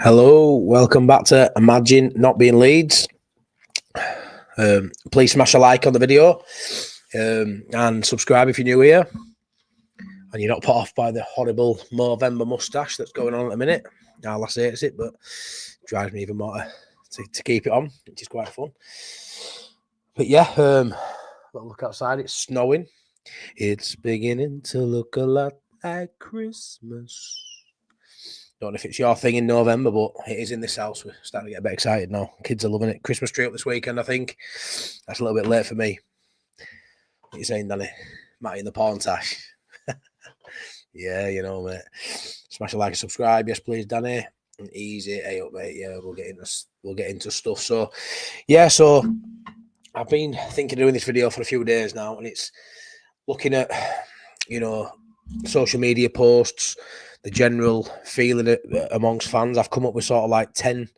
Hello, welcome back to Imagine Not Being Leeds. Please smash a like on the video and subscribe if you're new here and you're not put off by the horrible Movember moustache that's going on at the minute. Alice hates it, but drives me even more to keep it on, which is quite fun. But yeah, look outside, it's snowing. It's beginning to look a lot like Christmas. Don't know if it's your thing in November, but it is in this house. We're starting to get a bit excited now. Kids are loving it. Christmas tree up this weekend, I think. That's a little bit late for me. What are you saying, Danny? Matty in the porn tash. Yeah, you know, mate. Smash a like and subscribe. Yes, please, Danny. Easy. Hey up, mate. Yeah, we'll get into stuff. So, yeah, so I've been thinking of doing this video for a few days now, and it's looking at, social media posts, the general feeling amongst fans. I've come up with sort of like 10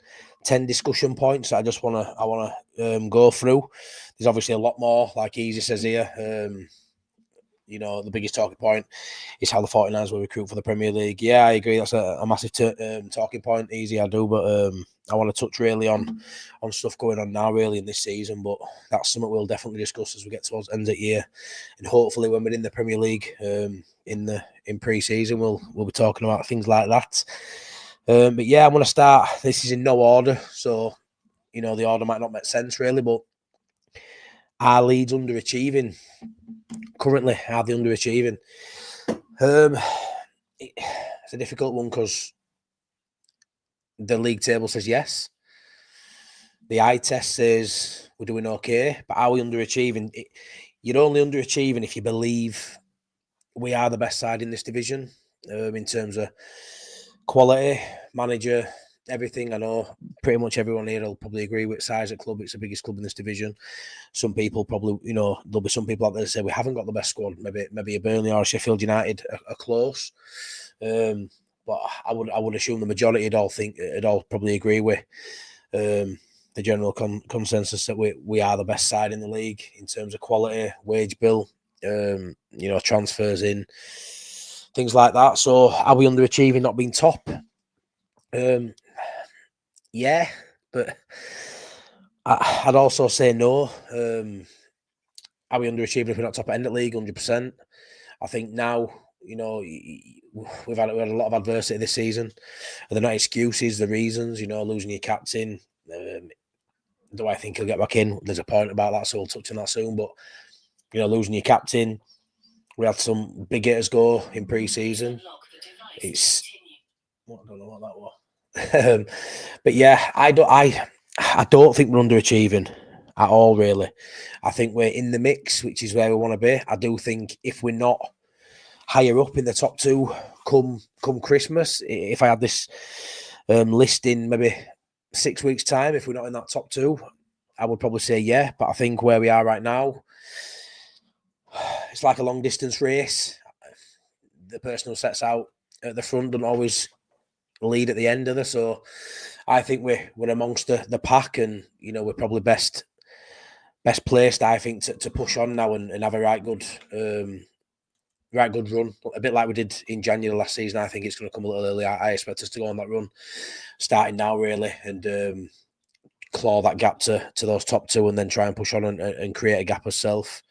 discussion points that I want to go through. There's obviously a lot more, like Easy says here. The biggest talking point is how the 49ers will recruit for the Premier League. Yeah, I agree. That's a massive talking point. Easy, I do, but I want to touch really on stuff going on now, really, in this season. But that's something we'll definitely discuss as we get towards the end of the year, and hopefully when we're in the Premier League in pre-season, we'll be talking about things like that. But yeah, I'm going to start. This is in no order, so the order might not make sense really, but are Leeds underachieving? Currently, are they underachieving? It's a difficult one because the league table says yes. The eye test says we're doing okay, but are we underachieving? You're only underachieving if you believe we are the best side in this division in terms of quality, manager, everything. I know pretty much everyone here will probably agree with size at club. It's the biggest club in this division. Some people probably, there'll be some people out there that say we haven't got the best squad. Maybe a Burnley or a Sheffield United are close. But I would assume the majority would all probably agree with the general consensus that we are the best side in the league in terms of quality, wage bill, transfers in, things like that. So are we underachieving, not being top? Yeah, but I'd also say no. Are we underachieving if we're not top end of the league? 100%. I think now, we've had a lot of adversity this season, and they're not excuses, the reasons. Losing your captain. Do I think he'll get back in? There's a point about that, so we'll touch on that soon. But losing your captain, we had some big hitters go in pre-season. I don't know what that was. But yeah, I don't think we're underachieving at all, really. I think we're in the mix, which is where we want to be. I do think if we're not higher up in the top two come Christmas, if I had this list in maybe 6 weeks' time, if we're not in that top two, I would probably say yeah. But I think where we are right now, it's like a long distance race. The person who sets out at the front doesn't always lead at the end of it. So I think we're amongst the pack, and we're probably best placed, I think, to push on now and have a right good run, a bit like we did in January last season. I think it's going to come a little early. I expect us to go on that run starting now, really, and claw that gap to those top two, and then try and push on and create a gap ourselves.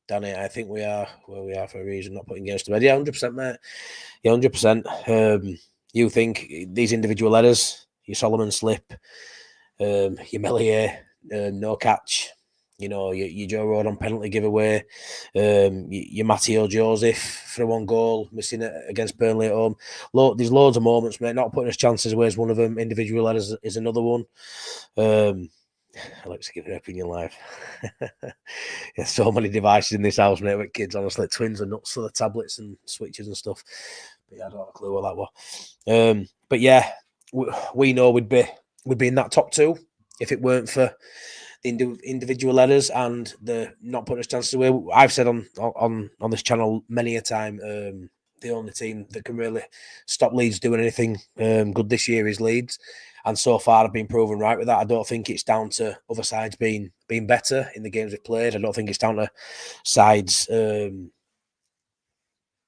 Danny, I think we are where we are for a reason, not putting games to bed. Yeah, 100%, mate. Yeah, 100%. You think these individual letters, your Solomon slip, your Melier, no catch, your Joe Rodon penalty giveaway, your Matteo Joseph for one goal, missing it against Burnley at home. There's loads of moments, mate. Not putting us chances away is one of them. Individual letters is another one. I like to give an opinion live. There's so many devices in this house, mate, with kids. Honestly, twins are nuts for the tablets and switches and stuff. But yeah, I don't have a clue what that was. But yeah, we know we'd be in that top two if it weren't for the individual letters and the not putting us chances away. I've said on this channel many a time, the only team that can really stop Leeds doing anything good this year is Leeds. And so far, I've been proven right with that. I don't think it's down to other sides being better in the games we've played. I don't think it's down to sides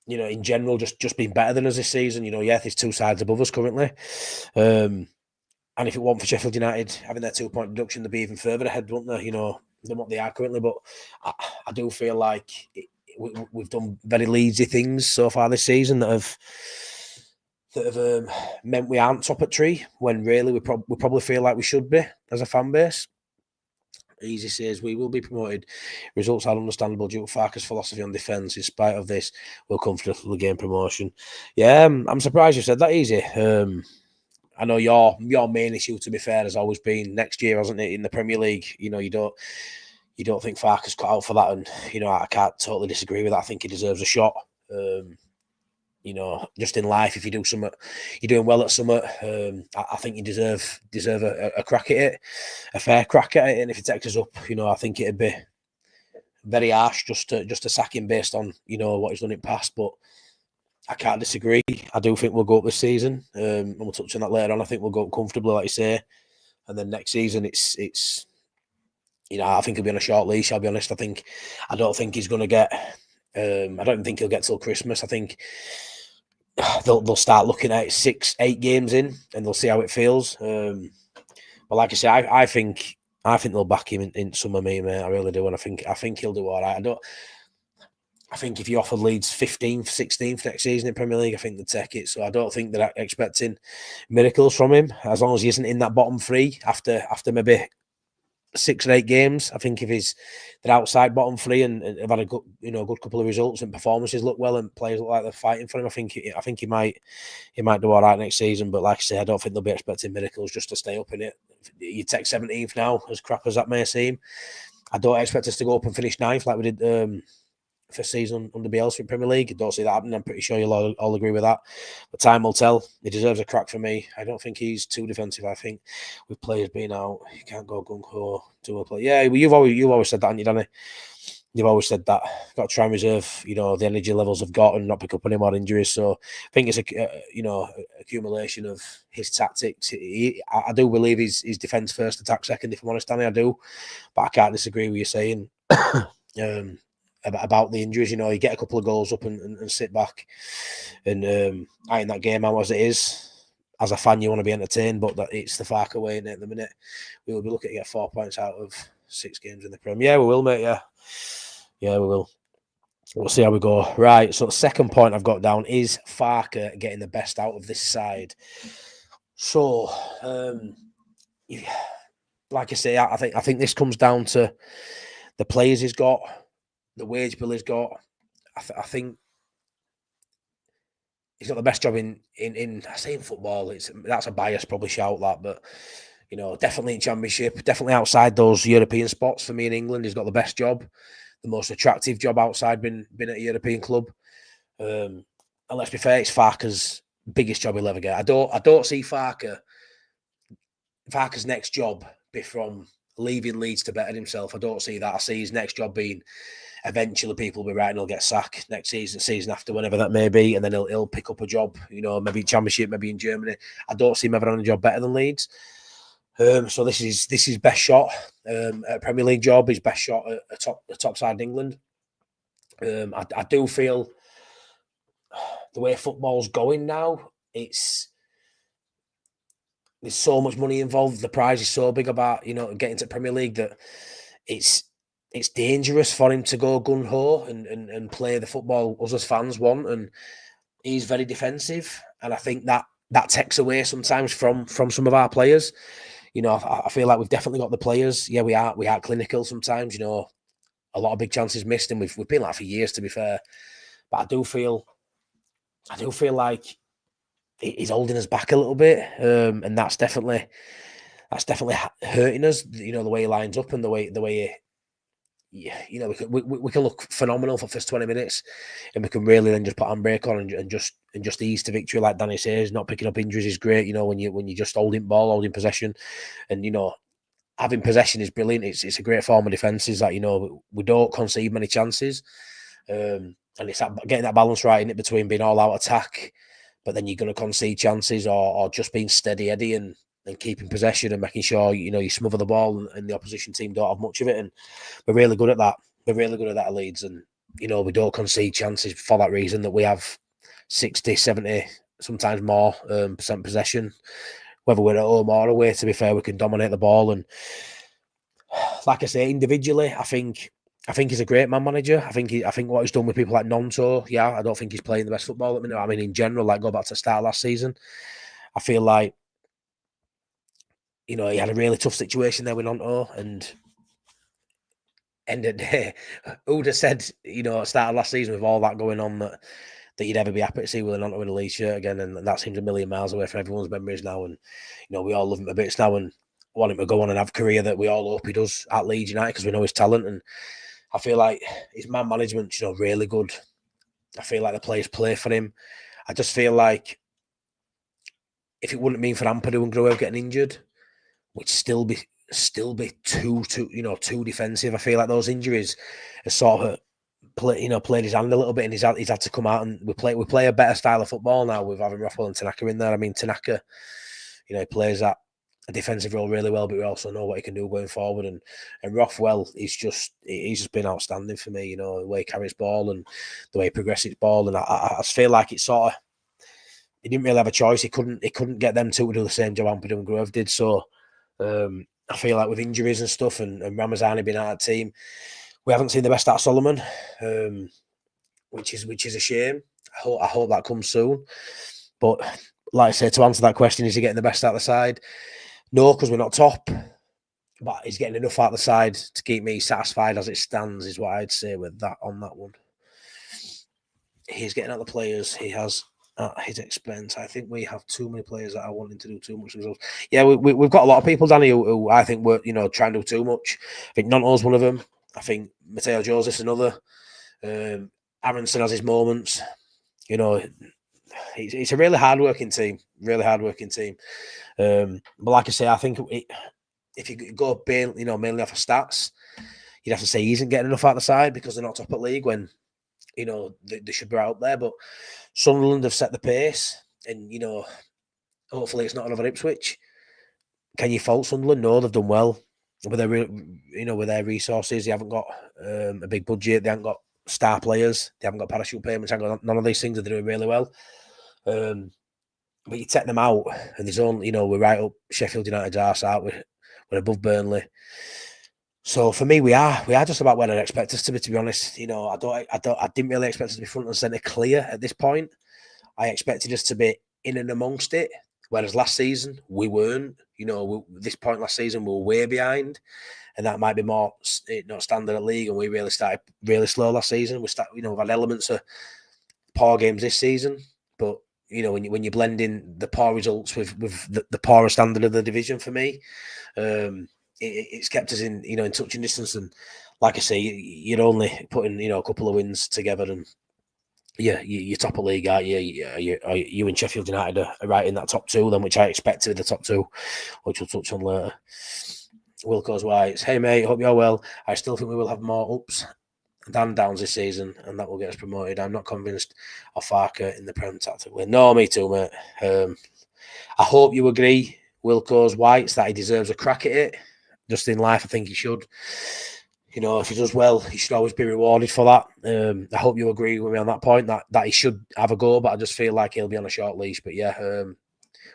in general, just been better than us this season. Yeah, there's two sides above us currently. And if it weren't for Sheffield United having their 2-point deduction, they'd be even further ahead, wouldn't they? Than what they are currently. But I do feel like we've done very Leedsy things so far this season that have meant we aren't top at tree when really we probably feel like we should be as a fan base. Easy says we will be promoted. Results are understandable due to Farke's philosophy on defence. In spite of this, we'll comfortably gain promotion. Yeah, I'm surprised you said that, Easy. I know your main issue, to be fair, has always been next year, hasn't it, in the Premier League? You don't think Farke's cut out for that, and I can't totally disagree with that. I think he deserves a shot. Just in life, if you do something, you're doing well at something. I think you deserve a crack at it, a fair crack at it. And if it takes us up, I think it'd be very harsh just to sack him based on what he's done in past. But I can't disagree. I do think we'll go up this season, and we'll touch on that later on. I think we'll go up comfortably, like you say, and then next season it's. I think he'll be on a short leash. I'll be honest. I don't think he's going to get. I don't think he'll get till Christmas. I think they'll start looking at it 6-8 games in, and they'll see how it feels. But like I say, I think they'll back him in summer, mate. I really do, and I think he'll do all right. I think if you offered Leeds 15th, 16th next season in Premier League, I think they'd take it. So I don't think they're expecting miracles from him, as long as he isn't in that bottom three after maybe 6 or 8 games. I think if they're outside bottom three and have had a good, good couple of results and performances look well and players look like they're fighting for him, I think he might do all right next season. But like I say, I don't think they'll be expecting miracles just to stay up in it. You take 17th now, as crap as that may seem. I don't expect us to go up and finish 9th like we did first season under Bielsa in Premier League. I don't see that happening. I'm pretty sure you'll all agree with that. But time will tell. He deserves a crack for me. I don't think he's too defensive. I think with players being out, you can't go gung ho to a play. Yeah, well, you've always said that, haven't you, Danny? You've always said that. Got to try and reserve, the energy levels they've got and not pick up any more injuries. So I think it's accumulation of his tactics. I do believe his defence first, attack second. If I'm honest, Danny, I do. But I can't disagree with you saying. About the injuries, you get a couple of goals up and sit back and iron that game out as it is. As a fan, you want to be entertained, but it's the Farke way in it at the minute. We will be looking to get 4 points out of 6 games in the Prem. Yeah, we will, mate. Yeah, we will. We'll see how we go. Right, so the second point I've got down is Farke getting the best out of this side. So, like I say, I think this comes down to the players he's got, the wage bill he's got. I think he's got the best job in I say in football. That's a bias, probably shout that, but definitely in Championship, definitely outside those European spots for me in England. He's got the best job, the most attractive job outside being at a European club. And let's be fair, it's Farke's biggest job he'll ever get. I don't see Farke's next job be from leaving Leeds to better himself. I don't see that. I see his next job being eventually people will be writing he'll get sacked next season after, whenever that may be, and then he'll pick up a job, maybe in Championship, maybe in Germany. I don't see him ever on a job better than Leeds. So this is best shot at a Premier League job. His best shot at the top side in England. I do feel the way football's going now, there's so much money involved. The prize is so big about getting to Premier League that it's dangerous for him to go gun ho and play the football us as fans want. And he's very defensive, and I think that takes away sometimes from some of our players. I feel like we've definitely got the players. Yeah, we are clinical sometimes. A lot of big chances missed, and we've been like that for years, to be fair. But I do feel like he's holding us back a little bit, and that's definitely hurting us. The way he lines up and the way we can look phenomenal for the first 20 minutes, and we can really then just put handbrake on and just ease to victory, like Danny says. Not picking up injuries is great. When you just holding possession, and having possession is brilliant. It's a great form of defence. Is that we don't concede many chances, and it's getting that balance right in it between being all out attack, but then you're going to concede chances, or just being steady Eddie and keeping possession and making sure you smother the ball and the opposition team don't have much of it. And we're really good at that. We're really good at that at Leeds, and we don't concede chances for that reason, that we have 60, 70, sometimes more percent possession, whether we're at home or away. To be fair, we can dominate the ball. And like I say, individually, I think he's a great man manager. I think what he's done with people like Nonto, I don't think he's playing the best football at the minute. I mean, in general, like, go back to the start of last season, I feel like, he had a really tough situation there with Nonto, and end of the day, who'd have said, at the start of last season, with all that going on, that you'd ever be happy to see Willie Nonto in a Leeds shirt again, and that seems a million miles away from everyone's memories now. And we all love him a bit now and want him to go on and have a career that we all hope he does at Leeds United, because we know his talent. And I feel like his man management, really good. I feel like the players play for him. I just feel like if it wouldn't mean for Ampadu and Gruev getting injured, would still be too defensive. I feel like those injuries are sort of played his hand a little bit, and he's had to come out, and we play a better style of football now with having Rothwell and Tanaka in there. I mean, Tanaka, he plays that a defensive role really well, but we also know what he can do going forward. And Rothwell, he's just been outstanding for me. The way he carries ball and the way he progresses ball, and I feel like it's sort of, he didn't really have a choice. He couldn't get them two to do the same job Ampadu and Grove did. So I feel like with injuries and stuff, and Ramazani being out of the team, we haven't seen the best out of Solomon, which is a shame. I hope that comes soon. But like I say, to answer that question, is he getting the best out of the side? No, because we're not top. But he's getting enough out of the side to keep me satisfied as it stands, is what I'd say with that on that one. He's getting out the players he has at his expense. I think we have too many players that are wanting to do too much themselves. Yeah, we've got a lot of people, Danny, who I think were trying to do too much. I think Nonto's one of them. I think Mateo Joseph's another. Aronson has his moments. It's a really hard-working team. But like I say, I think if you go mainly off of stats, you'd have to say he isn't getting enough out of the side because they're not top at league when they should be out there. But Sunderland have set the pace, and hopefully it's not another Ipswich. Can you fault Sunderland? No, they've done well with their resources. They haven't got a big budget. They haven't got star players. They haven't got parachute payments. They haven't got none of these things. They're doing really well. But you take them out, and there's only we're right up Sheffield United's arse out. We're above Burnley. So for me, we are just about where I'd expect us to be. To be honest, I didn't really expect us to be front and centre clear at this point. I expected us to be in and amongst it, whereas last season we weren't. This point last season we were way behind, and that might be more standard at league. And we really started really slow last season. We've had elements of poor games this season, but when you blend in the poor results with the poorer standard of the division, for me, it's kept us in touching distance. And like I say, you're only putting a couple of wins together, and you're top of league, aren't you? You and Sheffield United are right in that top two, then, which I expect to be the top two, which we'll touch on later. Wilco's Whites, hey mate, hope you're well. I still think we will have more ups than downs this season, and that will get us promoted. I'm not convinced of Farker in the Prem tactically. No, me too, mate. I hope you agree, Wilco's Whites, that he deserves a crack at it. Just in life, I think he should. If he does well, he should always be rewarded for that. I hope you agree with me on that point, that he should have a go, but I just feel like he'll be on a short leash. But yeah,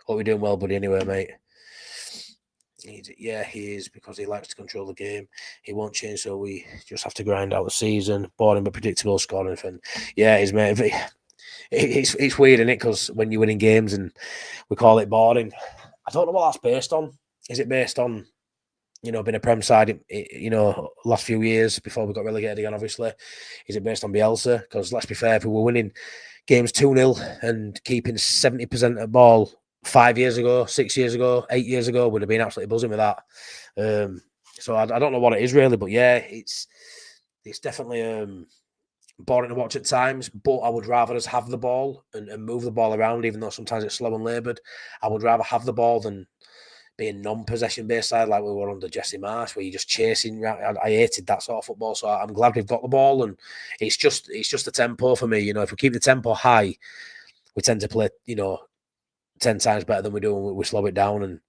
hope you're doing well, buddy, anyway, mate. He is, because he likes to control the game. He won't change, so we just have to grind out the season. Boring but predictable scoring. And yeah, he's mate. It's weird, isn't it? Because when you're winning games and we call it boring, I don't know what that's based on. Is it based on being a Prem side, last few years before we got relegated again, obviously? Is it based on Bielsa? Because let's be fair, if we were winning games 2-0 and keeping 70% of ball 5 years ago, 6 years ago, 8 years ago, would have been absolutely buzzing with that. So I don't know what it is really, but yeah, it's definitely boring to watch at times, but I would rather us have the ball and move the ball around, even though sometimes it's slow and laboured. I would rather have the ball than being non-possession based side like we were under Jesse Marsh, where you're just chasing. I hated that sort of football, so I'm glad we've got the ball, and it's just the tempo for me. If we keep the tempo high, we tend to play 10 times better than we do when we slow it down. And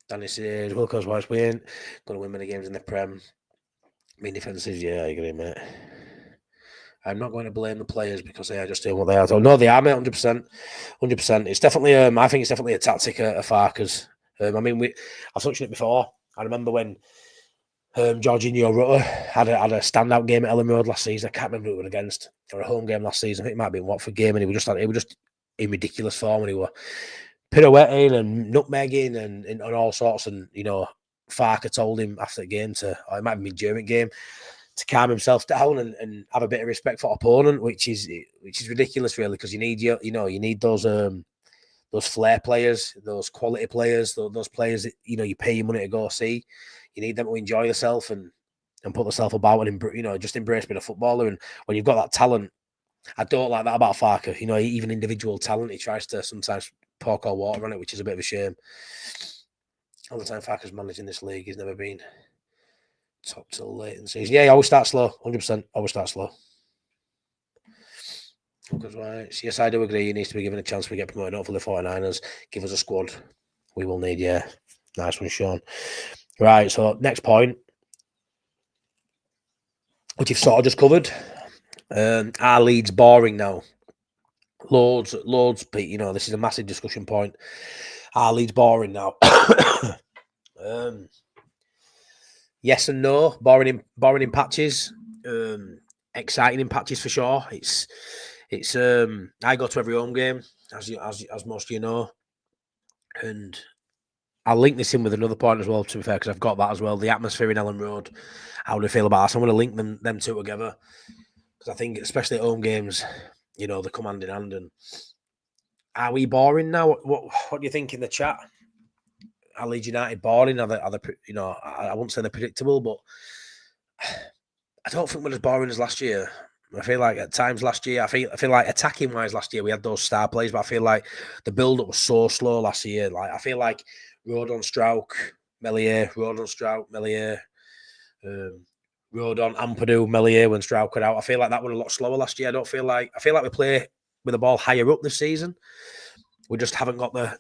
Danny said, Wilco's White, we ain't going to win many games in the Prem. mean, defences, yeah, I agree, mate. I'm not going to blame the players because they are just doing what they are. So, no, they are, mate, 100%. 100%. It's definitely, I think it's definitely a tactic of Farker's. I mean, I've touched on it before. I remember when Jorginho Rutter had a standout game at Ellen Road last season. I can't remember who it was against, or a home game last season. I think it might have been Watford game, and he was just in ridiculous form, and he were pirouetting and nutmegging and all sorts. And Farker told him after the game or it might have been during the game, to calm himself down and have a bit of respect for opponent, which is ridiculous, really, because you need those flair players, those quality players, those players that you pay your money to go see. You need them to enjoy yourself and put themselves about and just embrace being a footballer. And when you've got that talent, I don't like that about Farker. Even individual talent, he tries to sometimes pour cold water on it, which is a bit of a shame. All the time Farker's managing this league, he's never been top till late in the season. Yeah, he always starts slow, 100%. Always starts slow. Right. Yes, I do agree. He needs to be given a chance to get promoted. Hopefully, the 49ers give us a squad we will need. Yeah, nice one, Sean. Right, so next point, which you've sort of just covered. Are Leeds boring now? Loads, Pete. This is a massive discussion point. Are Leeds boring now? Yes and no. Boring in patches. Exciting in patches for sure. It's. I go to every home game, as most of you know, and I'll link this in with another point as well. To be fair, because I've got that as well. The atmosphere in Ellen Road. How do I feel about that? So I'm going to link them two together, because I think, especially at home games, they come hand in hand. And are we boring now? What do you think in the chat? Are Leeds United boring? Are they I won't say they're predictable, but I don't think we're as boring as last year. I feel like at times last year, I feel like attacking wise last year we had those star plays, but I feel like the build up was so slow last year. Like I feel like Rodon, Strauch, Meslier, Rodon, Ampadu, Meslier when Strauch got out. I feel like that went a lot slower last year. I feel like we play with the ball higher up this season. We just haven't got the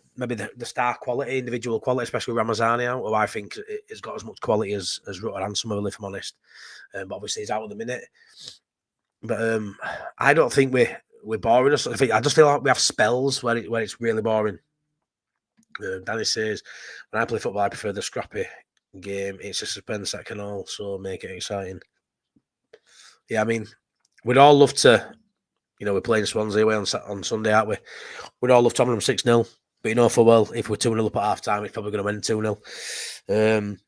star quality, individual quality, especially with Ramazani out, who I think has got as much quality as Rutter and Somerville, if I'm honest. But obviously he's out at the minute. But I don't think we're boring. I just feel like we have spells where it's really boring. Danny says, when I play football, I prefer the scrappy game. It's a suspense that can also make it exciting. Yeah, I mean, we'd all love to, we're playing Swansea away on Sunday, aren't we? We'd all love to have them 6-0. But for well, if we're 2-0 up at half time, it's probably going to end 2-0.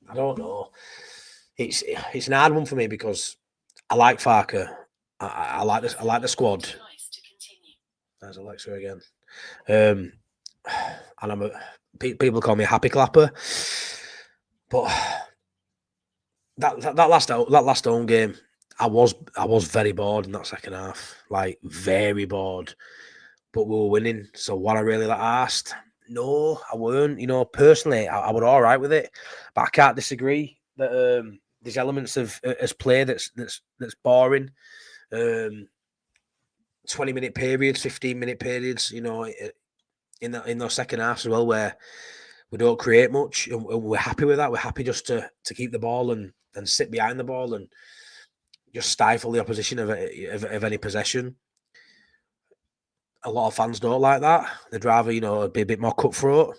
I don't know. It's an hard one for me because I like Farker. I like this. I like the squad. There's Alexa again. And people call me a happy clapper, but that last home game, I was very bored in that second half, like very bored. But we were winning, so what I really asked, no, I weren't. Personally, I was all right with it, but I can't disagree that there's elements of as play that's boring. 20-minute periods, 15-minute periods, in those second halves as well, where we don't create much, and we're happy with that. We're happy just to keep the ball and sit behind the ball and just stifle the opposition of any possession. A lot of fans don't like that. They'd rather, be a bit more cutthroat.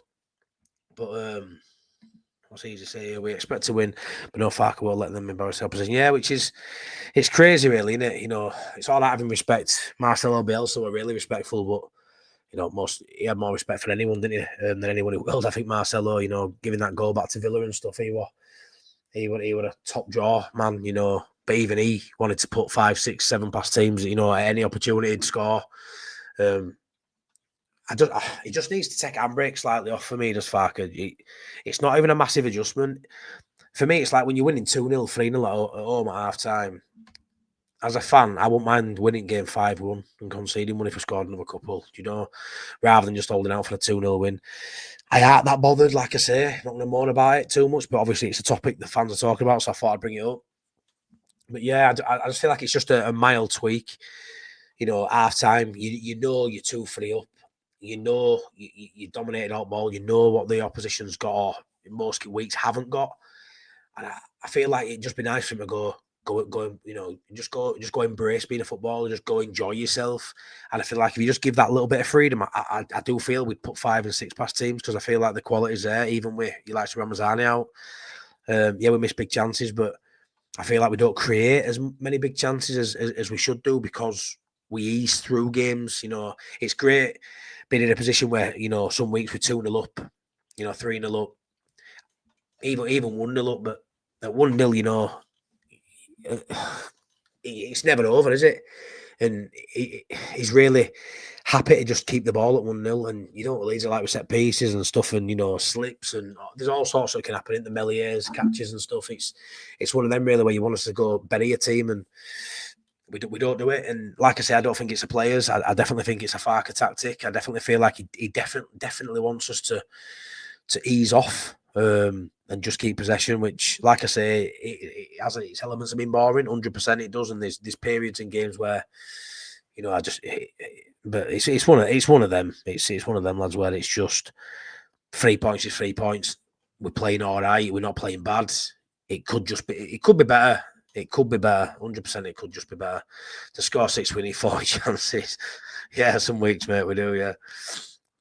But what's easy to say? We expect to win, but no Farker will let them embarrass the opposition. Yeah, it's crazy, really, isn't it? It's all about having respect. Marcelo Bielsa were really respectful, but he had more respect for anyone, didn't he? Than anyone in the world. I think Marcelo, giving that goal back to Villa and stuff, he was a top draw man, But even he wanted to put 5, 6, 7 past teams, at any opportunity to score. He just needs to take handbrake slightly off for me, just Farker. It's not even a massive adjustment. For me, it's like when you're winning 2-0, 3-0 at home at half time. As a fan, I wouldn't mind winning game 5-1 and conceding one if we scored another couple, rather than just holding out for a 2-0 win. I aren't that bothered, like I say. Not going to moan about it too much, but obviously it's a topic the fans are talking about, so I thought I'd bring it up. But yeah, I just feel like it's just a mild tweak. Half time, you're 2-3 up. You dominated out ball. You know what the opposition's got, or in most weeks haven't got. And I feel like it'd just be nice for him to go, you know, just go embrace being a footballer, just go enjoy yourself. And I feel like if you just give that little bit of freedom, I do feel we'd put 5 and 6 past teams, because I feel like the quality's there, even with you like Ramazani out. Yeah, we miss big chances, but I feel like we don't create as many big chances as we should do, because we ease through games. You know, it's great being in a position where, you know, some weeks we're 2-0 up, you know, 3-0 up, even 1-0 up, but at 1-0, you know, it's never over, is it? And he's really happy to just keep the ball at 1-0. And you know what Leeds are like with set pieces and stuff, and, you know, slips, and there's all sorts that can happen in the Meliers, catches and stuff. It's one of them really where you want us to go bury a team, and we don't do it. And like I say, I don't think it's the players. I definitely think it's a Farke tactic. I definitely feel like he definitely wants us to ease off, and just keep possession, which, like I say, it has its elements of being boring. 100% it does, and there's periods in games where, you know, but it's one of them. It's one of them, lads, where it's just 3 points is 3 points. We're playing all right. We're not playing bad. It could be better. It could be better. 100% it could just be better. To score 6, we need 40 chances. Yeah, some weeks, mate, we do, yeah.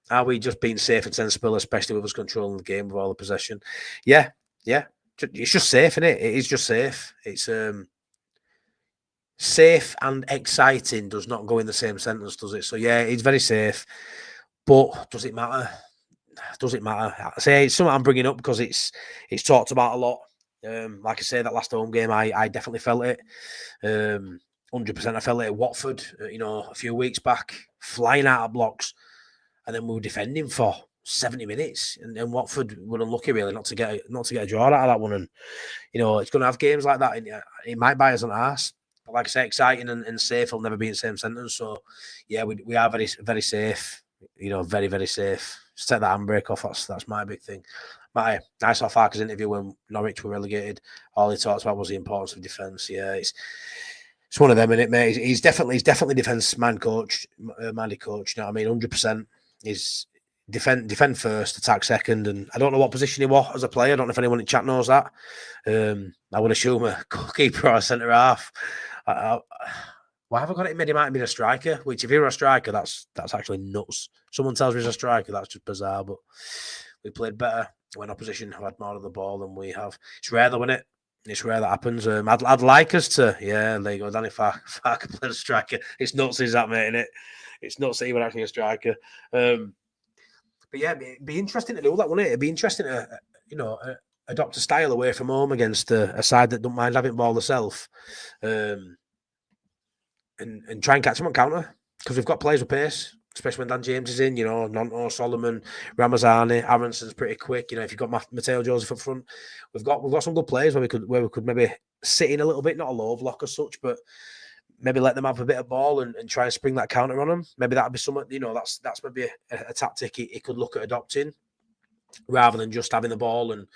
Are we just being safe and sensible, especially with us controlling the game with all the possession? Yeah. It's just safe, isn't it? It is just safe. It's safe and exciting does not go in the same sentence, does it? So yeah, it's very safe. But does it matter? Does it matter? I say it's something I'm bringing up because it's talked about a lot. Like I say, that last home game, I definitely felt it. 100% I felt it at Watford, you know, a few weeks back, flying out of blocks. And then we were defending for 70 minutes, and Watford were unlucky really not to get a draw out of that one. And you know, it's going to have games like that, and it might buy us an arse. But like I say, exciting and safe will never be in the same sentence. So yeah, we are very, very safe. You know, very, very safe. Just take that handbrake off. That's my big thing. But I saw Farke's interview when Norwich were relegated. All he talked about was the importance of defence. Yeah, it's one of them, isn't it, mate? He's definitely defence minded coach. You know what I mean? 100%. Is defend first, attack second, and I don't know what position he was as a player. I don't know if anyone in chat knows that. I would assume a goalkeeper or a centre half. Why have I got it in my head? He might have been a striker. Which, if you're a striker, that's actually nuts. Someone tells me he's a striker, that's just bizarre. But we played better when opposition had more of the ball than we have. It's rare, though, isn't it? It's rare that happens. I'd like us to. Yeah, there you go. Danny Farke played a striker. It's nuts, is that, mate? Innit? It's not saying we're actually a striker. But yeah, it'd be interesting to do that, wouldn't it? It'd be interesting to, adopt a style away from home against a side that don't mind having ball themselves, and try and catch them on counter, because we've got players with pace, especially when Dan James is in. You know, Nonto, Solomon, Ramazani, Aronson's pretty quick. You know, if you've got Matteo Joseph up front, we've got some good players where we could maybe sit in a little bit, not a low block as such, but maybe let them have a bit of ball and try and spring that counter on them. Maybe that'd be something, you know, that's maybe a tactic he could look at adopting, rather than just having the ball and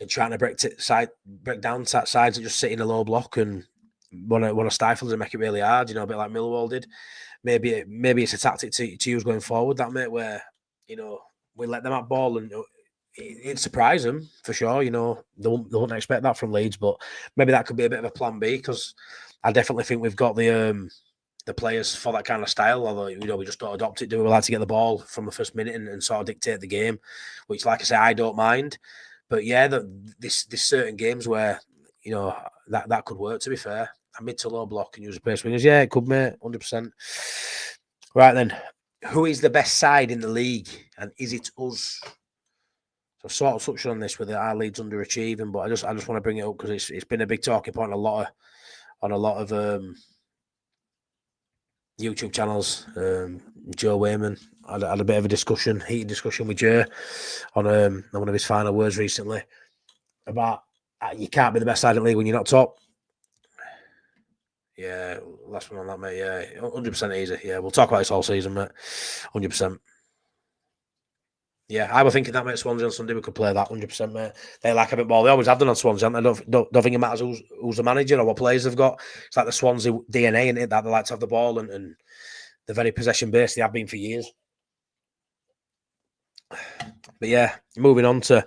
trying to break down sides that just sit in a low block and want to stifle them and make it really hard, you know, a bit like Millwall did. Maybe it's a tactic to use going forward, that, mate, where, you know, we let them have ball and it'd surprise them for sure. You know, they won't expect that from Leeds, but maybe that could be a bit of a plan B, because I definitely think we've got the players for that kind of style. Although, you know, we just don't adopt it. Do we like to get the ball from the first minute and sort of dictate the game, which, like I say, I don't mind. But yeah, this certain games where, you know, that could work. To be fair, a mid to low block and use the pace wingers. Yeah, it could, mate. 100%. Right then, who is the best side in the league, and is it us? So I've sort of touched on this with our Leeds underachieving, but I just want to bring it up because it's been a big talking point on a lot of YouTube channels. Joe Wayman had a bit of a heated discussion with Joe on one of his final words recently about you can't be the best side in the league when you're not top. Yeah, last one on that, mate. Yeah, 100% easy. Yeah, we'll talk about this all season, mate. 100%. Yeah, I was thinking that, mate. Swansea on Sunday, we could play that 100%, mate. They like a bit more. They always have done on Swansea. I don't think it matters who's the manager or what players they've got. It's like the Swansea DNA, isn't it? That they like to have the ball and they're very possession based. They have been for years. But yeah, moving on to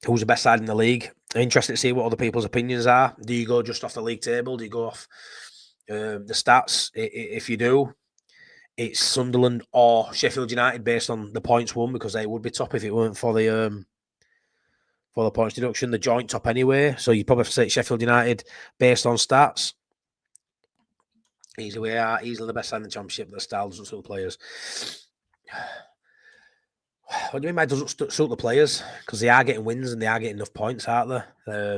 who's the best side in the league. Interested to see what other people's opinions are. Do you go just off the league table? Do you go off the stats? If you do, it's Sunderland or Sheffield United based on the points won, because they would be top if it weren't for the points deduction. The joint top anyway, so you probably have to say Sheffield United based on stats. We are easily the best side in the Championship. The style doesn't suit the players. What do you mean by doesn't suit the players? Because they are getting wins and they are getting enough points, aren't they?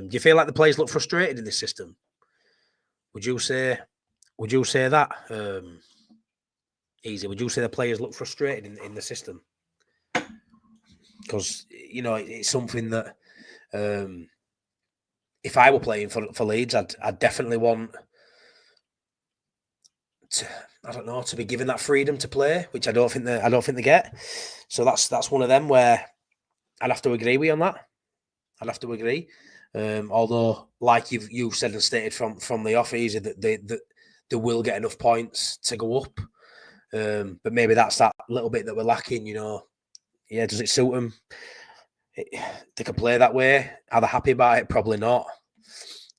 Do you feel like the players look frustrated in this system? Would you say that? Easy. Would you say the players look frustrated in the system? Because, you know, it's something that if I were playing for Leeds, I'd definitely want to be given that freedom to play, which I don't think they get. So that's one of them where I'd have to agree with you on that. I'd have to agree. Although, like you've said and stated from the off, easy that they will get enough points to go up. But maybe that's that little bit that we're lacking, you know. Yeah, does it suit them? They can play that way. Are they happy about it? Probably not.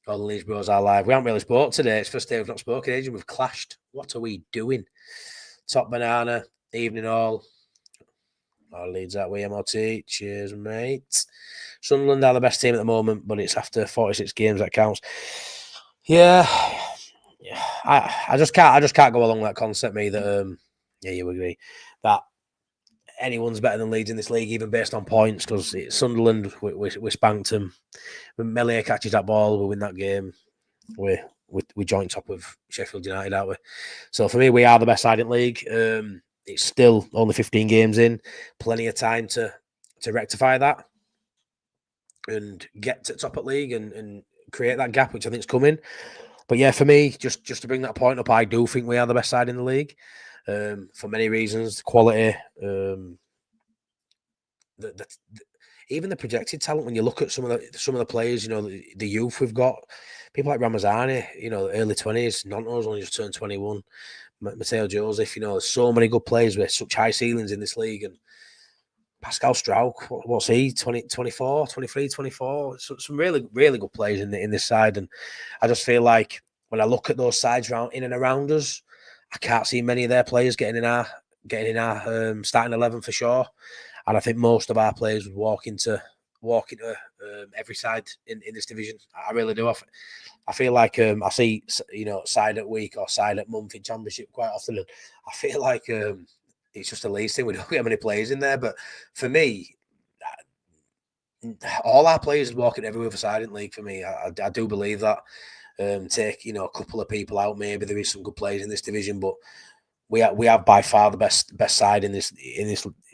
All the Leeds Bros are live. We haven't really spoke today. It's the first day we've not spoken age and we've clashed. What are we doing? Top Banana, evening all. Our Leeds that way, MOT. Cheers, mate. Sunderland are the best team at the moment, but it's after 46 games that counts. Yeah. I just can't go along that concept, me, that you agree that anyone's better than Leeds in this league, even based on points, because it's Sunderland, we spanked them. When Melia catches that ball, we win that game. We joint top with Sheffield United, aren't we? So for me, we are the best side in the league. It's still only 15 games in, plenty of time to rectify that and get to top of league and create that gap, which I think is coming. But yeah, for me, just to bring that point up, I do think we are the best side in the league for many reasons. The quality, even the projected talent. When you look at some of the players, you know, the youth we've got, people like Ramazani, you know, early 20s. Nonto's only just turned 21. Mateo Joseph, you know, there's so many good players with such high ceilings in this league. And Pascal Strauch, what's he, 24, 23, 24? So some really, really good players in this side. And I just feel like when I look at those sides in and around us, I can't see many of their players getting in our starting 11 for sure. And I think most of our players would walk into every side in this division. I really do. I feel like I see, you know, side at week or side at month in Championship quite often, and I feel like it's just a Leeds thing. We don't get many players in there, but for me, all our players are walking every other side in the league. For me, I do believe that. Take, you know, a couple of people out, maybe there is some good players in this division, but we have by far the best side in this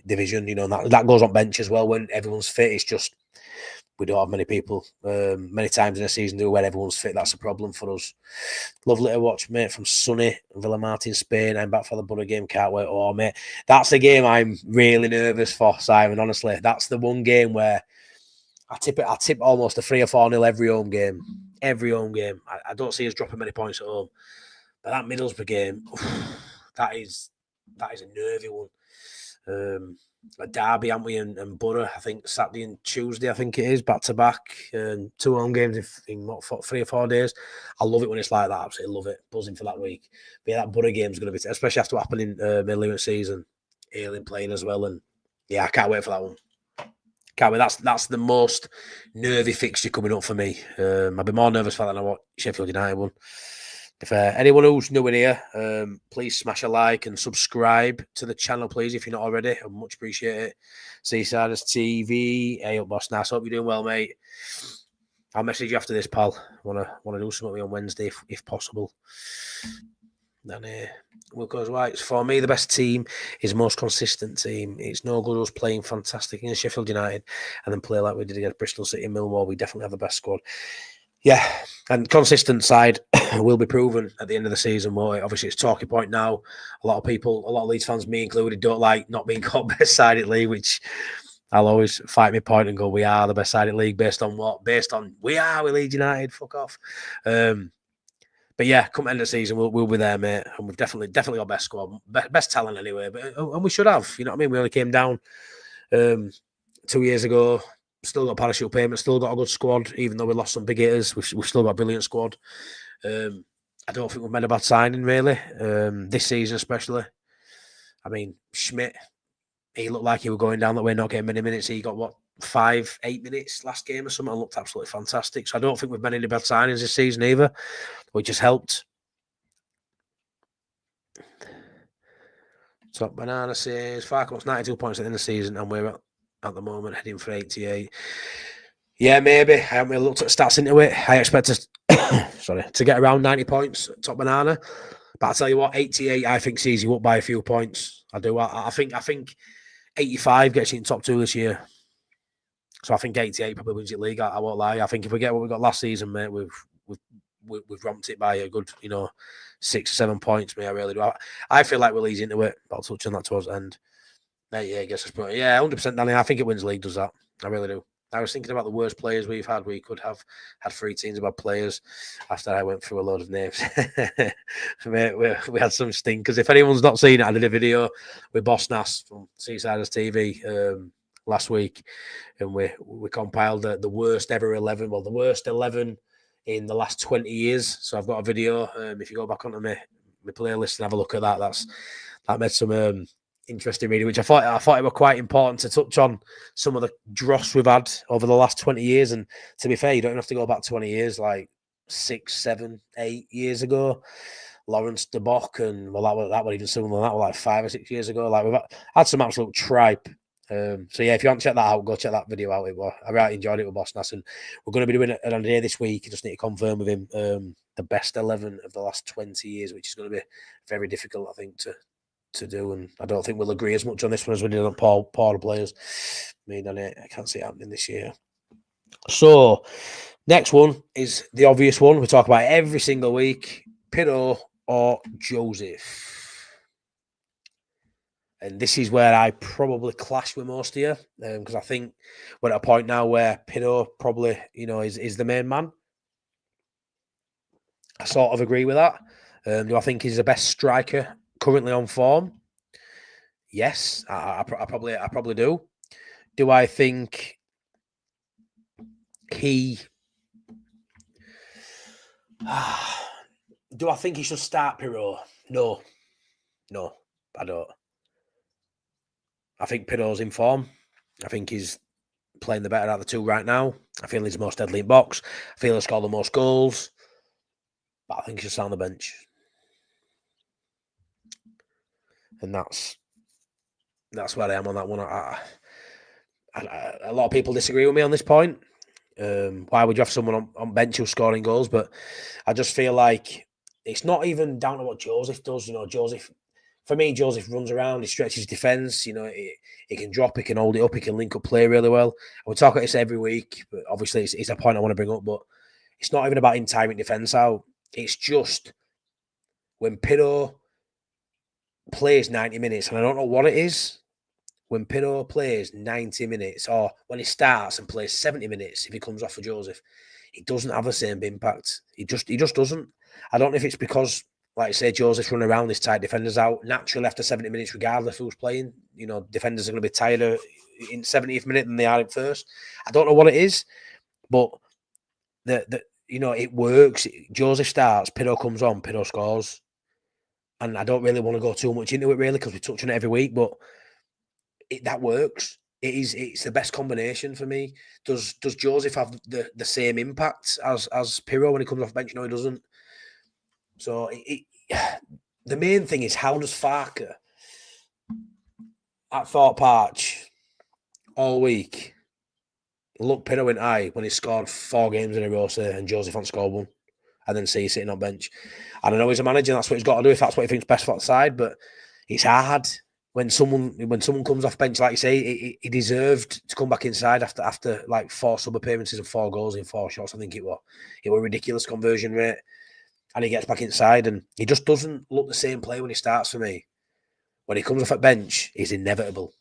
division. You know, and that goes on bench as well when everyone's fit. It's just we don't have many people many times in a season where everyone's fit. That's a problem for us. Lovely to watch, mate, from sunny Villamartin, Spain. I'm back for the Butter game. Can't wait. Oh, mate, that's the game I'm really nervous for, Simon. Honestly, that's the one game where I tip almost a 3 or 4-0 every home game. Every home game. I don't see us dropping many points at home. But that Middlesbrough game, that is a nervy one. A derby, haven't we, and Borough, I think Saturday and Tuesday, I think it is, back to back, 2 home games in 3 or 4 days. I love it when it's like that. Absolutely love it. Buzzing for that week. But yeah, that Borough game's going to be, especially after what happened in middle of the season, Ailing playing as well, and yeah, I can't wait for that one. Can't wait. That's the most nervy fixture coming up for me. I'd be more nervous for that than I watch Sheffield United one. If anyone who's new in here, please smash a like and subscribe to the channel, please, if you're not already. I'd much appreciate it. Seasiders TV. Hey up, boss. Nice. Hope you're doing well, mate. I'll message you after this, pal. Wanna do something with me on Wednesday if possible. Then Wilco's White. For me, the best team is the most consistent team. It's no good us playing fantastic against Sheffield United and then play like we did against Bristol City and Millwall. We definitely have the best squad. Yeah, and consistent side will be proven at the end of the season. Obviously, it's talking point now. A lot of Leeds fans, me included, don't like not being called best side in league, which I'll always fight my point and go, we are the best side in league based on what? Based on we Leeds United. Fuck off. But yeah, come end of the season, we'll be there, mate. And we've definitely got best squad, best talent anyway. And we should have, you know what I mean? We only came down 2 years ago. still got parachute payment, still got a good squad, even though we lost some big hitters. We've still got a brilliant squad. I don't think we've made a bad signing, really, this season especially. I mean, Schmidt, he looked like he was going down that way, not getting many minutes. He got, 5-8 minutes last game or something, and looked absolutely fantastic. So I don't think we've made any bad signings this season either, which has helped. Top Banana says, Farkle's 92 points at the end of the season, and we're at the moment heading for 88. Yeah, maybe. I haven't really looked at stats into it. I expect us to get around 90 points at Top Banana. But I'll tell you what, 88 I think sees you up by a few points. I do. I think 85 gets you in top 2 this year. So I think 88 probably wins your league. I won't lie. I think if we get what we got last season, mate, we've ramped it by a good, 6 or 7 points, mate. I really do. I feel like we'll ease into it. But I'll touch on that towards the end. Yeah, I guess it's probably, 100%, Danny. I think it wins league, does that. I really do. I was thinking about the worst players we've had. We could have had 3 teams of bad players after I went through a load of names. Mate, we had some stinkers. If anyone's not seen it, I did a video with Boss Nass from Seasiders TV last week, and we compiled the worst ever 11. Well, the worst 11 in the last 20 years. So I've got a video. If you go back onto my playlist and have a look at that, that made some interesting reading, which I thought it were quite important to touch on some of the dross we've had over the last 20 years. And to be fair, you don't have to go back 20 years, like 6, 7, 8 years ago. Lawrence de Bock, and that was even sooner than that, like 5 or 6 years ago. Like, we've had some absolute tripe. So yeah, if you haven't checked that out, go check that video out. I really enjoyed it with Boss Nass, and we're going to be doing it on a day this week. I just need to confirm with him the best 11 of the last 20 years, which is going to be very difficult, I think, to do, and I don't think we'll agree as much on this one as we did on Paul players. I can't see it happening this year. So, next one is the obvious one. We talk about it every single week: Pirro or Joseph. And this is where I probably clash with most of you, because I think we're at a point now where Pirro probably, is the main man. I sort of agree with that. Do I think he's the best striker currently on form? Yes, I probably do. Do I think he? Do I think he should start Pirro? No, I don't. I think Pirro's in form. I think he's playing the better out of the two right now. I feel he's the most deadly in box. I feel he's scored the most goals. But I think he should start on the bench. And that's where I am on that one. A lot of people disagree with me on this point. Why would you have someone on bench who's scoring goals? But I just feel like it's not even down to what Joseph does. For me, Joseph runs around, he stretches defence, he can drop, he can hold it up, he can link up play really well. And we talk about this every week, but obviously it's a point I want to bring up, but it's not even about him tiring defence out. It's just when Pirro plays 90 minutes, and I don't know what it is, when Pirro plays 90 minutes, or when he starts and plays 70 minutes, if he comes off for Joseph, he doesn't have the same impact. He just doesn't. I don't know if it's because, like I say, Joseph's running around, this tight defenders out. Naturally, after 70 minutes, regardless of who's playing, defenders are going to be tighter in 70th minute than they are at first. I don't know what it is, but it works. Joseph starts, Pirro comes on, Pirro scores. And I don't really want to go too much into it, really, because we touch on it every week, but that works. It's the best combination for me. Does Joseph have the same impact as Pirro when he comes off bench? No, he doesn't. So the main thing is, how does Farke at Thorpe Arch all week look Pirro in eye when he scored 4 games in a row, say, and Joseph hasn't scored one, and then see sitting on bench? And I know he's a manager, and that's what he's got to do if that's what he thinks best for the side, but it's hard when someone comes off bench, like you say. He deserved to come back inside after like 4 sub appearances and 4 goals in 4 shots. I think it was a ridiculous conversion rate. And he gets back inside, and he just doesn't look the same play when he starts for me. When he comes off at bench, he's inevitable.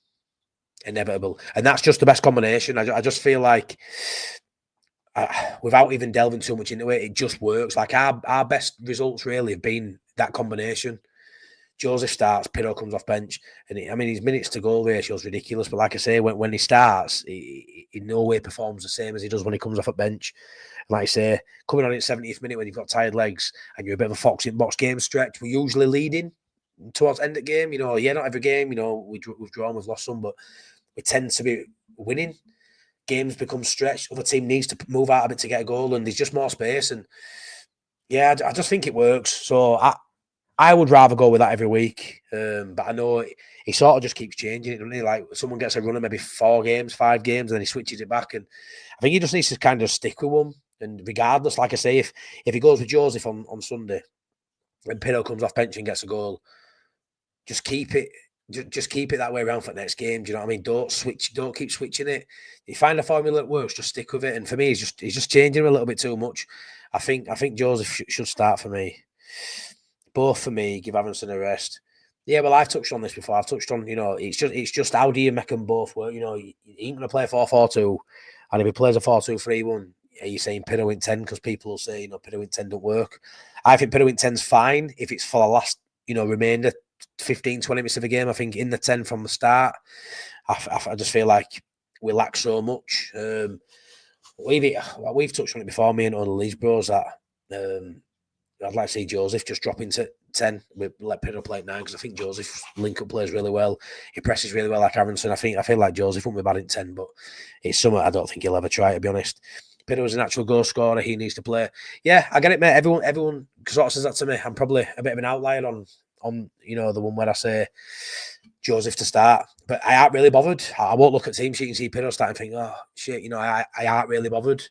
And that's just the best combination. I just feel like, without even delving too much into it, it just works. Like our best results really have been that combination. Joseph starts, Pirro comes off bench, and his minutes to goal ratio is ridiculous. But like I say, when he starts, he in no way performs the same as he does when he comes off at bench. And like I say, coming on in 70th minute when you've got tired legs and you're a bit of a fox in box game stretch, we're usually leading towards end of game. Not every game. We've drawn, we've lost some, but we tend to be winning. Games become stretched. Other team needs to move out of it to get a goal, and there's just more space. And yeah, I just think it works. So I would rather go with that every week. But I know he sort of just keeps changing it, doesn't he? Like someone gets a run of maybe 4 games, 5 games, and then he switches it back. And I think he just needs to kind of stick with one. And regardless, like I say, if he goes with Joseph on Sunday and Pirro comes off bench and gets a goal, just keep it. Just keep it that way around for the next game. Do you know what I mean? Don't keep switching it. You find a formula that works, just stick with it. And for me, he's just changing a little bit too much. I think Joseph should start for me. Both for me, give Aronson a rest. Yeah, well, I've touched on this before. I've touched on, it's just how do you make them both work? You ain't going to play 4-4-2, and if he plays a 4-2-3-1, are you saying Pirro in 10? Because people will say, Pirro in 10 don't work. I think Pirro in 10's fine if it's for the last, remainder 15, 20 minutes of the game. I think in the 10 from the start, I just feel like we lack so much. We've touched on it before, me and all the Leeds bros, that I'd like to see Joseph just drop into 10. We let Pirro play at 9 because I think Joseph link-up plays really well. He presses really well like Aronson. I feel like Joseph won't be bad in 10, but it's something I don't think he'll ever try, to be honest. Pirro is a natural goal scorer. He needs to play. Yeah, I get it, mate. Everyone sort of says that to me. I'm probably a bit of an outlier on the one where I say Joseph to start. But I aren't really bothered. I won't look at team sheet and see Pirro start and think, oh, shit, I aren't really bothered.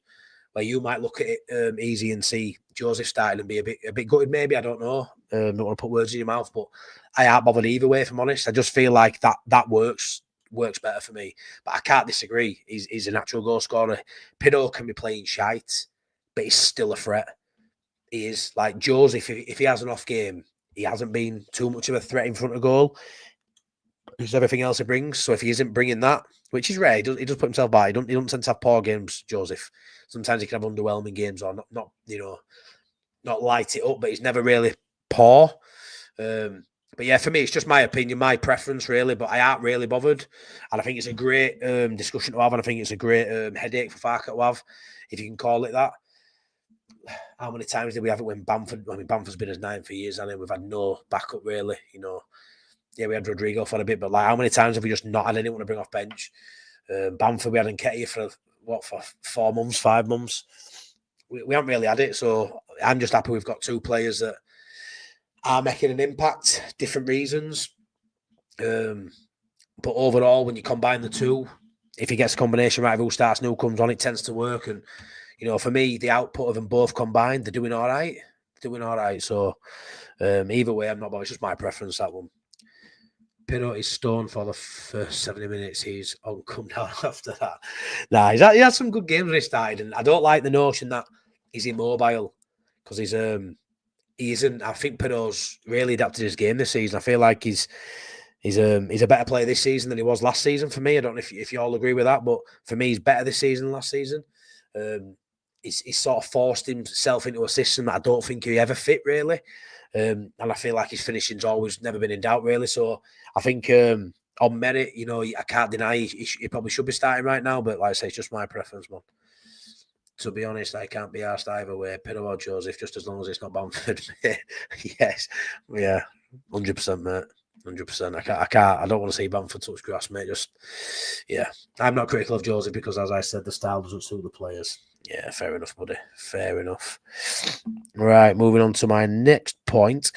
Where you might look at it easy and see Joseph starting and be a bit gutted, maybe. I don't know. Don't want to put words in your mouth, but I aren't bothered either way, if I'm honest. I just feel like that works better for me. But I can't disagree. He's a natural goal scorer. Pirro can be playing shite, but he's still a threat. He is. Like Joseph, if he has an off game, he hasn't been too much of a threat in front of goal. There's everything else he brings. So if he isn't bringing that, which is rare, he does put himself by. He doesn't tend to have poor games, Joseph. Sometimes he can have underwhelming games or not light it up, but he's never really poor. But yeah, for me, it's just my opinion, my preference, really. But I aren't really bothered, and I think it's a great discussion to have, and I think it's a great headache for Farke to have, if you can call it that. How many times did we have it when Bamford? I mean, Bamford's been as 9 for years, and we've had no backup really. Yeah, we had Rodrigo for a bit, but like, how many times have we just not had anyone to bring off bench? Bamford, we had Nketiah for 4 months, 5 months. We haven't really had it, so I'm just happy we've got 2 players that are making an impact, different reasons. But overall, when you combine the 2, if he gets a combination right, who starts, who comes on, it tends to work. And for me, the output of them both combined, they're doing all right. So either way, I'm not bothered. It's just my preference, that one. Pirro is stoned for the first 70 minutes. He's on come down after that. Nah, he had some good games when he started, and I don't like the notion that he's immobile because he isn't. I think Pirro's really adapted his game this season. I feel like he's a better player this season than he was last season for me. I don't know if you all agree with that, but for me, he's better this season than last season. He's sort of forced himself into a system that I don't think he ever fit really. And I feel like his finishing's always never been in doubt, really. So I think on merit, I can't deny he probably should be starting right now. But like I say, it's just my preference, man. To be honest, I can't be asked either way, Pirro or Joseph, just as long as it's not Bamford. Yes, yeah, 100%, mate. 100%. I can't. I don't want to see Bamford touch grass, mate. Yeah. I'm not critical of Joseph because, as I said, the style doesn't suit the players. Yeah, fair enough, buddy. Fair enough. Right, moving on to my next point.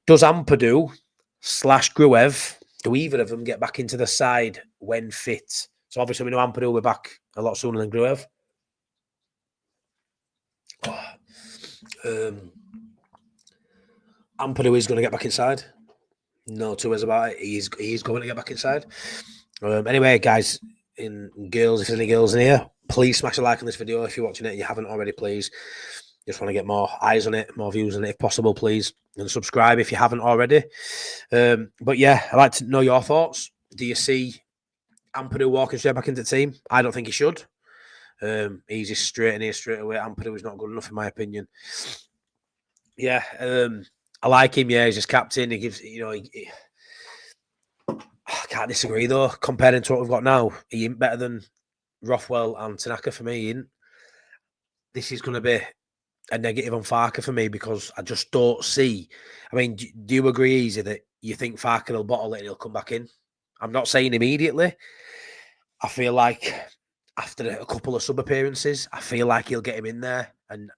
Does Ampadu / Gruev, do either of them get back into the side when fit? So obviously we know Ampadu will be back a lot sooner than Gruev. Ampadu is going to get back inside. No two ways about it. He's going to get back inside. Anyway, guys, girls, if there's any girls in here, please smash a like on this video if you're watching it and you haven't already, please. Just want to get more eyes on it, more views on it if possible, please. And subscribe if you haven't already. But yeah, I'd like to know your thoughts. Do you see Ampadu walking straight back into the team? I don't think he should. He's just straight in here straight away. Ampadu is not good enough in my opinion. Yeah, I like him. Yeah, he's just captain. He gives, I can't disagree though. Comparing to what we've got now, he ain't better than Rothwell and Tanaka for me. He ain't. This is going to be a negative on Farker for me because I just don't see. I mean, do you agree, Easy, that you think Farker will bottle it and he'll come back in? I'm not saying immediately. I feel like after a couple of sub appearances, I feel like he'll get him in there, and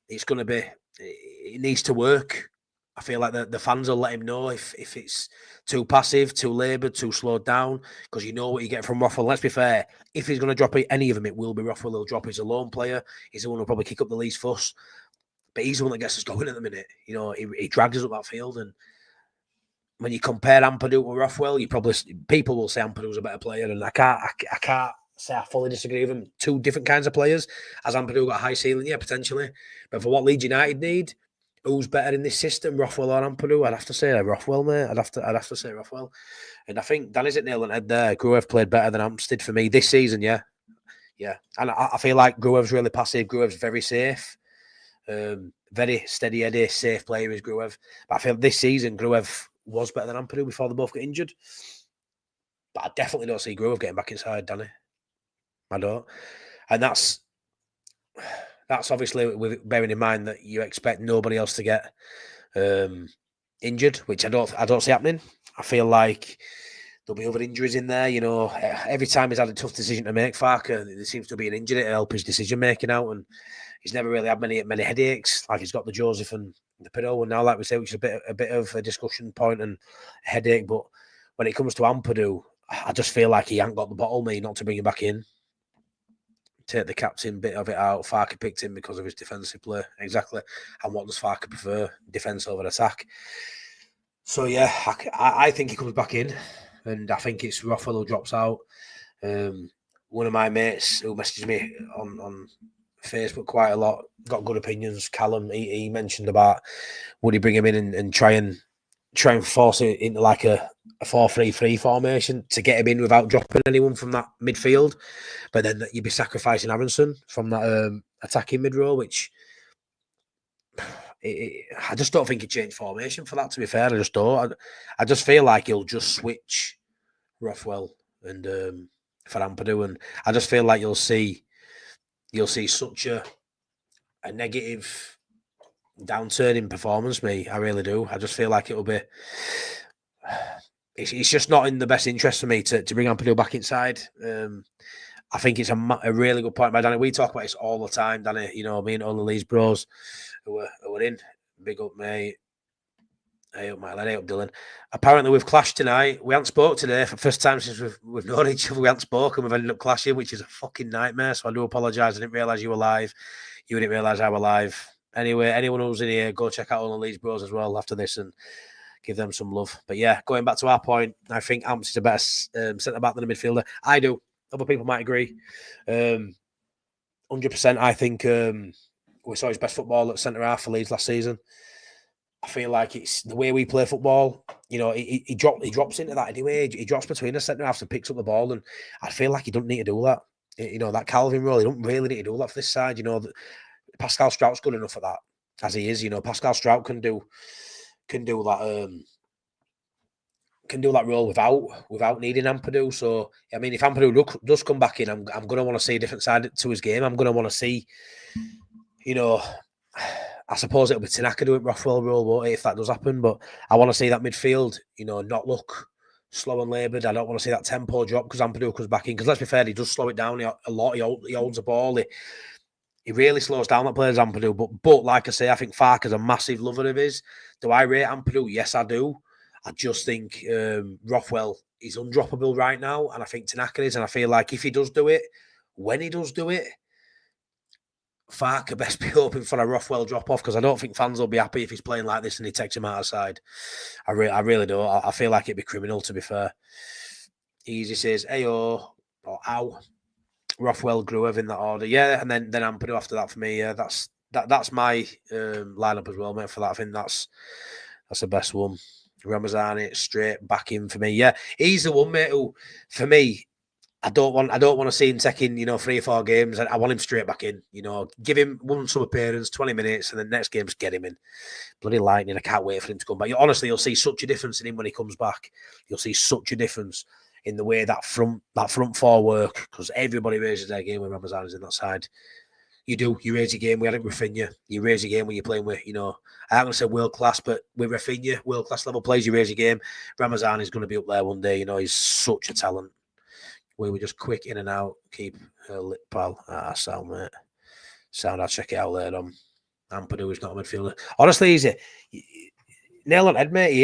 it's going to be. It needs to work. I feel like the fans will let him know if it's too passive, too laboured, too slowed down, because you know what you get from Rothwell. Let's be fair. If he's going to drop any of them, it will be Rothwell. He'll drop. He's a lone player. He's the one who'll probably kick up the least fuss. But he's the one that gets us going at the minute. He drags us up that field. And when you compare Ampadu with Rothwell, people will say Ampadu's a better player. And I can't say I fully disagree with them. Two different kinds of players. Has Ampadu got a high ceiling? Yeah, potentially. But for what Leeds United need, who's better in this system, Rothwell or Ampadu? I'd have to say Rothwell, mate. I'd have to say Rothwell. And I think Danny's at nail on head there. Gruev played better than Amstead for me this season, yeah. Yeah. And I feel like Gruev's really passive. Gruev's very safe. Very steady Eddie, safe player is Gruev. But I feel this season Gruev was better than Ampadu before they both got injured. But I definitely don't see Gruev getting back inside, Danny. I don't. And that's obviously with bearing in mind that you expect nobody else to get injured, which I don't see happening. I feel like there'll be other injuries in there. Every time he's had a tough decision to make, Farker, there seems to be an injury to help his decision making out, and he's never really had many headaches. Like he's got the Joseph and the Pido, and now, like we say, which is a bit of a discussion point and a headache. But when it comes to Ampadu, I just feel like he ain't got the bottle, not to bring him back in. Take the captain bit of it out. Farker picked him because of his defensive play. Exactly. And what does Farker prefer? Defence over attack. So, yeah, I think he comes back in. And I think it's Rothwell who drops out. One of my mates who messaged me on Facebook quite a lot, got good opinions. Callum, he mentioned about would he bring him in and try and force it into like a 4-3-3 formation to get him in without dropping anyone from that midfield. But then you'd be sacrificing Aronson from that attacking mid row, which I just don't think he'd change formation for that, to be fair. I just don't. I just feel like he'll just switch Rothwell and for Ampadu, and I just feel like you'll see such a negative downturn in performance. I really do. I just feel like it'll be. It's just not in the best interest for me to bring Ampadu back inside. I think it's a really good point by Danny. We talk about this all the time, Danny. Me and all the Leeds bros who are in. Big up, mate. Hey up, Mike. Hey up, Dylan. Apparently, we've clashed tonight. We haven't spoke today for the first time since we've known each other. We haven't spoken. We've ended up clashing, which is a fucking nightmare. So I do apologise. I didn't realise you were live. You didn't realise I were live. Anyway, anyone who's in here, go check out all the Leeds bros as well after this and give them some love. But yeah, going back to our point, I think Amps is a better centre-back than a midfielder. I do. Other people might agree. 100%. I think we saw his best football at centre-half for Leeds last season. I feel like it's the way we play football. He drops into that anyway. He drops between the centre-halves and picks up the ball, and I feel like he doesn't need to do that. That Calvin role, he don't really need to do that for this side. Pascal Strout's good enough at that, as he is. Pascal Strout can do that. Can do that role without needing Ampadu. So I mean, if Ampadu does come back in, I'm going to want to see a different side to his game. I'm going to want to see, I suppose it'll be Tanaka doing Rothwell role, won't it, if that does happen. But I want to see that midfield, not look slow and laboured. I don't want to see that tempo drop because Ampadu comes back in. Because let's be fair, he does slow it down a lot. He holds the ball. He really slows down that player's Ampadu. But like I say, I think Farker's a massive lover of his. Do I rate Ampadu? Yes, I do. I just think Rothwell is undroppable right now, and I think Tanaka is. And I feel like if he does do it, when he does do it, Farker best be hoping for a Rothwell drop-off, because I don't think fans will be happy if he's playing like this and he takes him out of side. I really do. I feel like it'd be criminal, to be fair. Easy says, ayo, or ow. Rothwell, Gruev in that order. Yeah, and then Ampadu after that for me. Yeah, that's my lineup as well, mate, for that. I think that's the best one. Ramazani straight back in for me. Yeah, he's the one, mate, who, for me, I don't want to see him taking 3 or 4 games. I want him straight back in. Give him one sub appearance, 20 minutes, and then next game just get him in. Bloody lightning! I can't wait for him to come back. Honestly, you'll see such a difference in him when he comes back. You'll see such a difference in the way that front four work, because everybody raises their game when Ramazan is in that side. You do. You raise your game. We had it with Rafinha. You raise your game when you're playing with, I ain't going to say world class, but with Rafinha, world class level players, you raise your game. Ramazan is going to be up there one day. He's such a talent. We were just quick in and out. Keep her lip, pal. Sound, mate. Sound, I'll check it out later on. Ampadu is not a midfielder. Honestly, he's nail on head, mate. He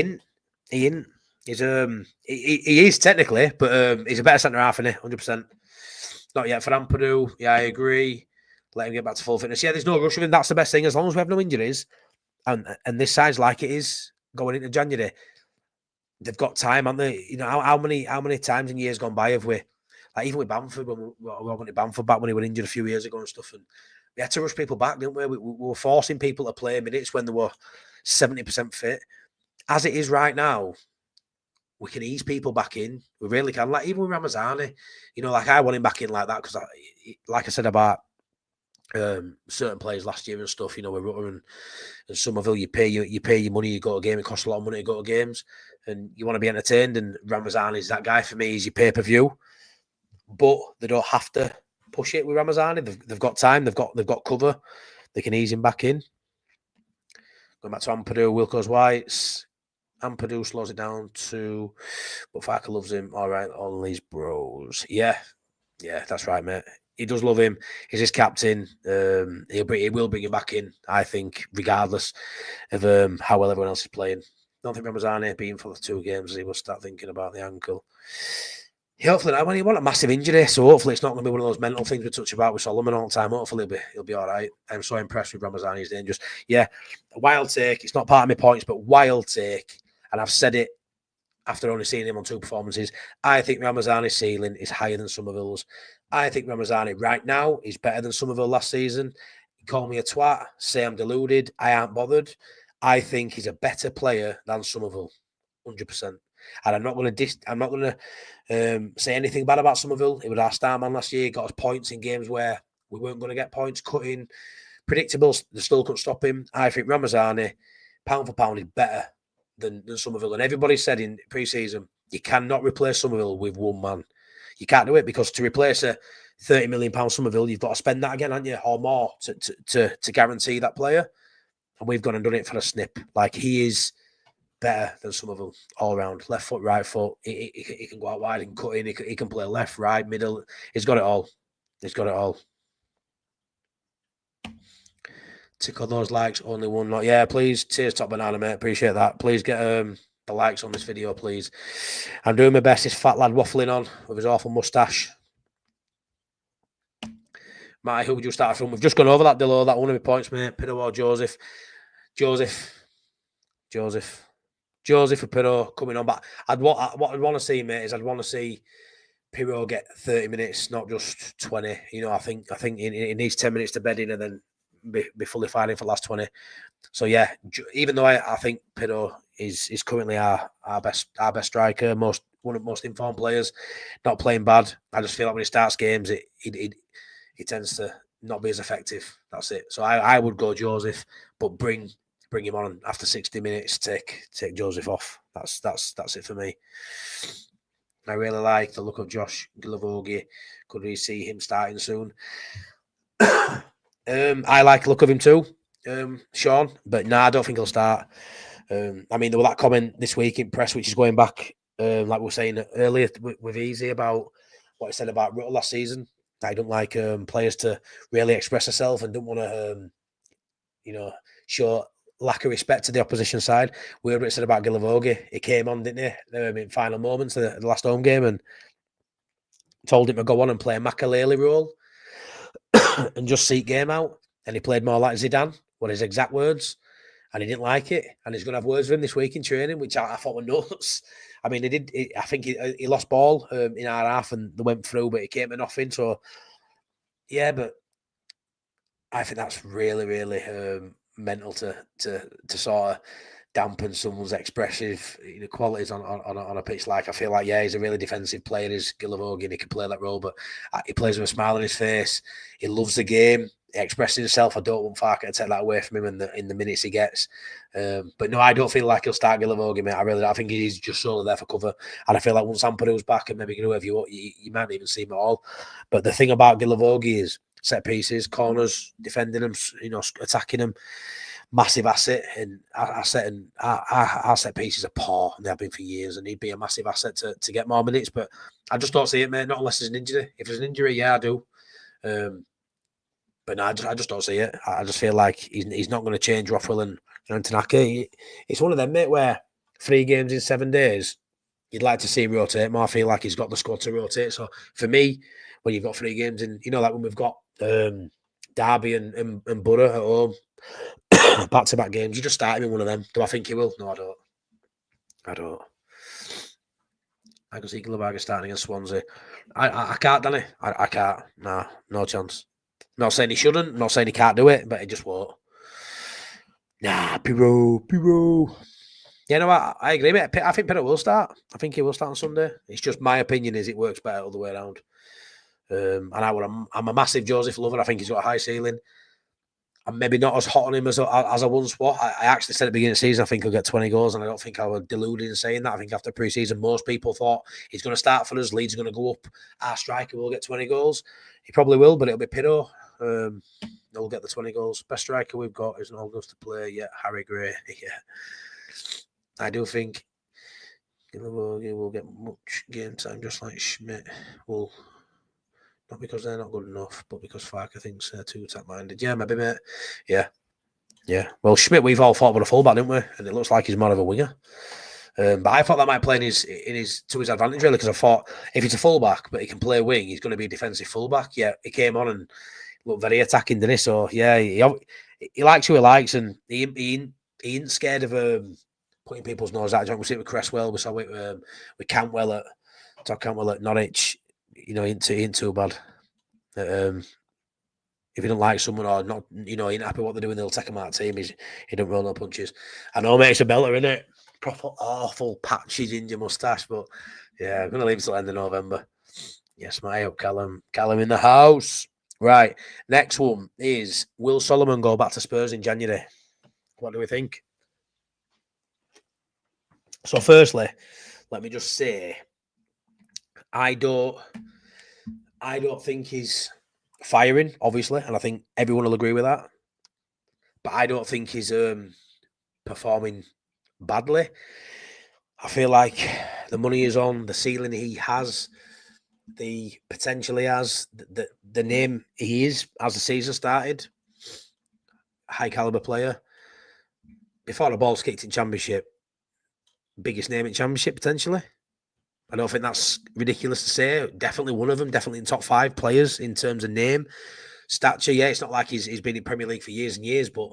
ain't. He's he is technically, but he's a better centre half, isn't he? 100%. Not yet for Ampadu. Yeah, I agree. Let him get back to full fitness. Yeah, there's no rush with him. That's the best thing. As long as we have no injuries, and this side's like it is going into January, they've got time, haven't they? How many times in years gone by have we, like even with Bamford, when we went to Bamford back when he was injured a few years ago and stuff, and we had to rush people back, didn't we? We were forcing people to play minutes when they were 70% fit. As it is right now, we can ease people back in. We really can. Like even with Ramazani, like I want him back in like that because, like I said about certain players last year and stuff, with Rutter and Somerville, you pay your money, you go to a game. It costs a lot of money to go to games, and you want to be entertained. And Ramazani is that guy for me. He's your pay per view, but they don't have to push it with Ramazani. They've got time. They've got cover. They can ease him back in. Going back to Ampadu, Wilco's Whites. Ampadu slows it down to, but Farker loves him. All right, all these bros. Yeah, that's right, mate. He does love him. He's his captain. He will bring him back in, I think, regardless of how well everyone else is playing. Don't think Ramazani being for the 2 games, he will start thinking about the ankle. Hopefully not. When you want a massive injury, so hopefully it's not going to be one of those mental things we touch about with Solomon all the time. Hopefully he'll be all right. I'm so impressed with Ramazani. He's dangerous. Yeah, a wild take. It's not part of my points, but wild take. And I've said it after only seeing him on 2 performances. I think Ramazani's ceiling is higher than Somerville's. I think Ramazani right now is better than Somerville last season. Call me a twat, say I'm deluded. I aren't bothered. I think he's a better player than Somerville, 100%. And I'm not going to say anything bad about Somerville. He was our star man last year. He got us points in games where we weren't going to get points. Cutting, predictable. They still couldn't stop him. I think Ramazani, pound for pound, is better than Somerville. And everybody said in pre-season, you cannot replace Somerville with one man. You can't do it because to replace a £30 million Somerville, you've got to spend that again, haven't you, or more to guarantee that player. And we've gone and done it for a snip. Like, he is better than Somerville all around. Left foot, right foot. He can go out wide and cut in. He can play left, right, middle. He's got it all. He's got it all. Tick on those likes. Only one not. Yeah, please. Cheers, Top Banana, mate. Appreciate that. Please get the likes on this video, please. I'm doing my best. This fat lad waffling on with his awful moustache. Matty, who would you start from? We've just gone over that, Dillo. That one of my points, mate. Pido or Joseph. Joseph for Pirro coming on. But what I'd want to see, mate, is I'd want to see Pirro get 30 minutes, not just 20. I think he needs 10 minutes to bed in and then be fully fighting for the last 20. So yeah, even though I think Pirro is currently our best striker, one of the most informed players, not playing bad. I just feel like when he starts games, he tends to not be as effective. That's it. So I would go Joseph, but bring him on after 60 minutes. Take Joseph off. That's it for me. I really like the look of Josh Gilavogi. Could we see him starting soon? I like the look of him too, Sean. But I don't think he'll start. There was that comment this week in press, which is going back, like we were saying earlier with Easy about what he said about Rutter last season. I don't like players to really express themselves and don't want to, show lack of respect to the opposition side. We heard what it said about Gilavogi. He came on, didn't he, in final moments of the last home game and told him to go on and play a Makaleli role and just seek game out. And he played more like Zidane, were his exact words. And he didn't like it. And he's going to have words with him this week in training, which I thought were nuts. I think he lost ball in our half and they went through, but he came to nothing. So, yeah, but I think that's really, really mental to sort of dampen someone's expressive qualities on a pitch. Like, I feel like, yeah, he's a really defensive player. He's Gilavogi, and he can play that role, but he plays with a smile on his face. He loves the game. He expresses himself. I don't want Farke to take that away from him in the minutes he gets. But no, I don't feel like he'll start Gilavogi, mate. I think he's just solely there for cover. And I feel like once Ampadu's back, and maybe whoever you might not even see him at all. But the thing about Gilavogi is set pieces, corners, defending them, attacking them. Massive asset, and our set pieces are poor, and they have been for years, and he'd be a massive asset to get more minutes. But I just don't see it, mate. Not unless there's an injury. If there's an injury, yeah, I do. But no, I just don't see it. I just feel like he's not going to change Rothwell and Tanaka. It's one of them, mate, where 3 games in 7 days, you'd like to see him rotate more. I feel like he's got the squad to rotate. So for me, when you've got 3 games in, like when we've got Derby and Borough at home, back-to-back games, you just start him in one of them. Do I think he will? No, I don't. I can see Gilavogi starting against Swansea. I can't, Danny. I can't. Nah, no chance. Not saying he shouldn't. Not saying he can't do it, but he just won't. Nah, Pirou. Yeah, no, I agree, mate. I think Pirou will start. I think he will start on Sunday. It's just my opinion is it works better all the way around. And I'm a massive Joseph lover. I think he's got a high ceiling. I'm maybe not as hot on him as I once was. I actually said at the beginning of the season I think he'll get 20 goals, and I don't think I was deluded in saying that. I think after pre-season, most people thought he's going to start for us. Leeds are going to go up. Our striker will get 20 goals. He probably will, but it'll be Pirou. He'll get the 20 goals. Best striker we've got isn't old enough to play yet. Harry Gray. Yeah, I do think he will get much game time, just like Schmidt will. Not because they're not good enough, but because Farke thinks they're too attack-minded. Yeah, maybe, mate. Yeah. Well, Schmidt, we've all thought about a fullback, didn't we? And it looks like he's more of a winger. But I thought that might play to his advantage, really, because I thought if he's a fullback, but he can play wing, he's going to be a defensive fullback. Yeah, he came on and looked very attacking, didn't he? So, yeah, he likes who he likes, and he ain't scared of putting people's nose out. We see it with Cresswell. We saw it with Cantwell at Norwich. He ain't too bad. If he don't like someone or not, he ain't happy what they're doing, they'll take him out of the team. He don't roll no punches. I know, mate, it's a belter, isn't it? Proper awful patchy ginger moustache, but yeah, I'm going to leave it till the end of November. Yes, my up, Callum. Callum in the house. Right, next one is, will Solomon go back to Spurs in January? What do we think? So firstly, let me just say, I don't think he's firing, obviously, and I think everyone will agree with that. But I don't think he's performing badly. I feel like the money is on, the ceiling he has, the potential he has, the name he is as the season started. High caliber player. Before the ball's kicked in Championship, biggest name in Championship potentially. I don't think that's ridiculous to say. Definitely one of them. Definitely in top 5 players in terms of name, stature. Yeah, it's not like he's been in Premier League for years and years, but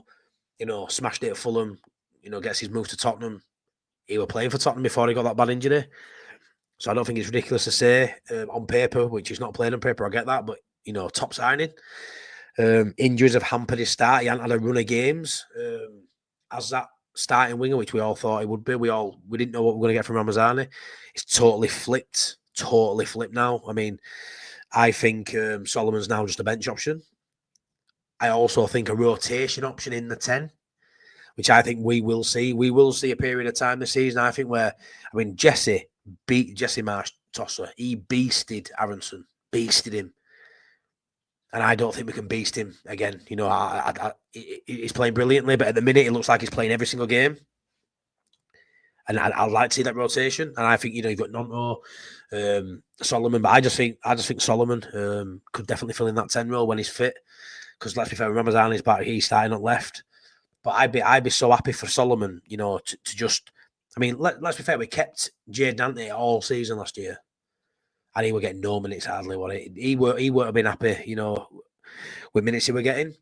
smashed it at Fulham. Gets his move to Tottenham. He was playing for Tottenham before he got that bad injury. So I don't think it's ridiculous to say on paper, which he's not playing on paper. I get that, but top signing. Injuries have hampered his start. He hadn't had a run of games as that starting winger, which we all thought he would be. We didn't know what we were going to get from Ramazani. It's totally flipped now. I mean, I think Solomon's now just a bench option. I also think a rotation option in the 10, which I think we will see. We will see a period of time this season, I think, where, Jesse Marsh Tosser. He beasted Aronson, beasted him. And I don't think we can beast him again. He's playing brilliantly, but at the minute, it looks like he's playing every single game. And I'd like to see that rotation. And I think, you've got Nonto, Solomon, but I just think Solomon could definitely fill in that 10 role when he's fit. Because let's be fair, Ramazan is back, he's starting on left. But I'd be so happy for Solomon, to just. Let's be fair, we kept Jay Dante all season last year. And he were getting no minutes hardly. He would have been happy, with minutes he were getting.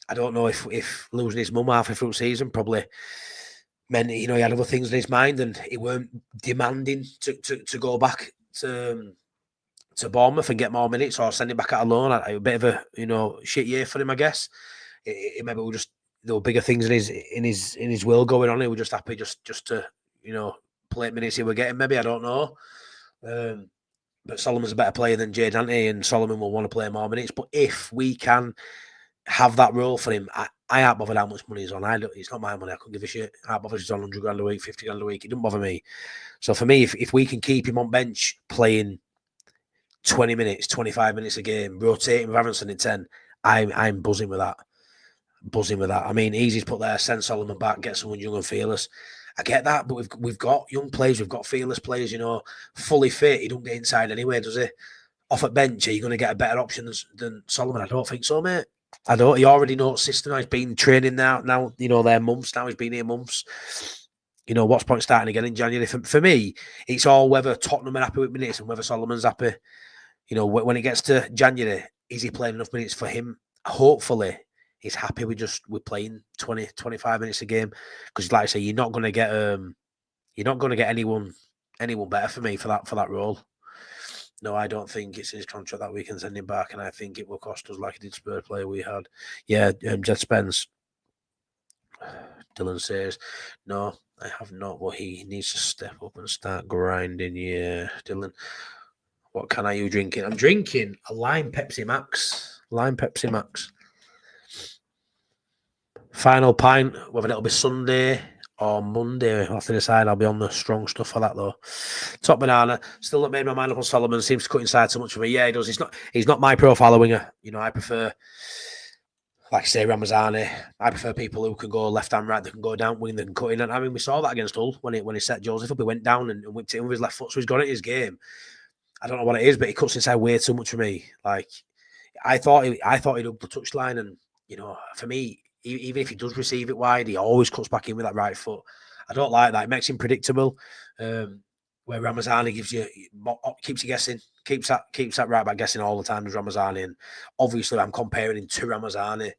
I don't know if losing his mum halfway through season probably meant, he had other things in his mind and he weren't demanding to go back to Bournemouth and get more minutes or send him back out alone. A bit of a, shit year for him, I guess. Maybe we'll just there were bigger things in his will going on. He was just happy just to play minutes he were getting. Maybe, I don't know. But Solomon's a better player than Jade, isn't he? And Solomon will want to play more minutes. But if we can have that role for him, I ain't bothered how much money he's on. It's not my money. I couldn't give a shit. I ain't bothered if he's on 100 grand a week, 50 grand a week. It doesn't bother me. So for me, if we can keep him on bench playing 20 minutes, 25 minutes a game, rotating with Aronson in 10, I'm buzzing with that. I mean, easy to put there, send Solomon back, get someone young and fearless. I get that, but we've got young players, we've got fearless players, fully fit. He don't get inside anyway, does he? Off at bench, are you going to get a better option than Solomon? I don't think so, mate. I don't. He already knows system. He's been training now, they're months now. He's been here months. What's point starting again in January? For me, it's all whether Tottenham are happy with minutes and whether Solomon's happy. When it gets to January, is he playing enough minutes for him? Hopefully, he's happy with playing 20, 25 minutes a game. Because, like I say, you're not going to get anyone better for me for that role. No, I don't think it's in his contract that we can send him back, and I think it will cost us like it did Spurs player we had. Yeah, Jed Spence. Dylan says, no, I have not, but he needs to step up and start grinding. Yeah, Dylan. What can are you drinking? I'm drinking a lime Pepsi Max. Final pint, whether it'll be Sunday or Monday. I'll have to decide. I'll be on the strong stuff for that, though. Top banana. Still not made my mind up on Solomon. Seems to cut inside so much for me. Yeah, he does. He's not my profile of winger. I prefer, like I say, Ramazani. I prefer people who can go left and right, that can go down wing, that can cut in. And I mean, we saw that against Hull when he set Joseph up. He went down and whipped it in with his left foot, so he's got it in his game. I don't know what it is, but he cuts inside way too much for me. Like, I thought he'd up the touchline, and for me, even if he does receive it wide, he always cuts back in with that right foot. I don't like that. It makes him predictable. Where Ramazani keeps you guessing, keeps that right back guessing all the time as Ramazani, and obviously I'm comparing him to Ramazani.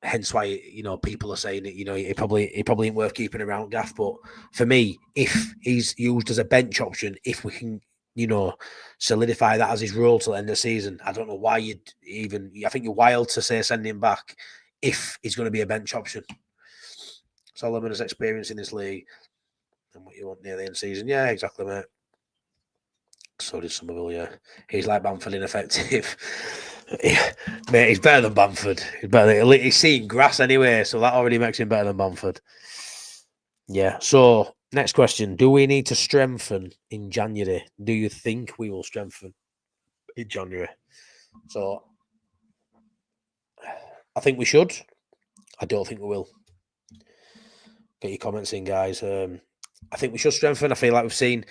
Hence why people are saying that he probably ain't worth keeping around, Gaff. But for me, if he's used as a bench option, if we can solidify that as his role till the end of the season, I don't know why I think you're wild to say send him back if he's going to be a bench option. Solomon has experience in this league and what you want near the end of the season. Yeah, exactly, mate. So did Somerville, yeah. He's like Bamford ineffective. Mate, he's better than Bamford. He's seeing grass anyway, so that already makes him better than Bamford. Yeah, so next question. Do we need to strengthen in January? Do you think we will strengthen in January? So, I think we should. I don't think we will. Get your comments in, guys. I think we should strengthen. I feel like we've seen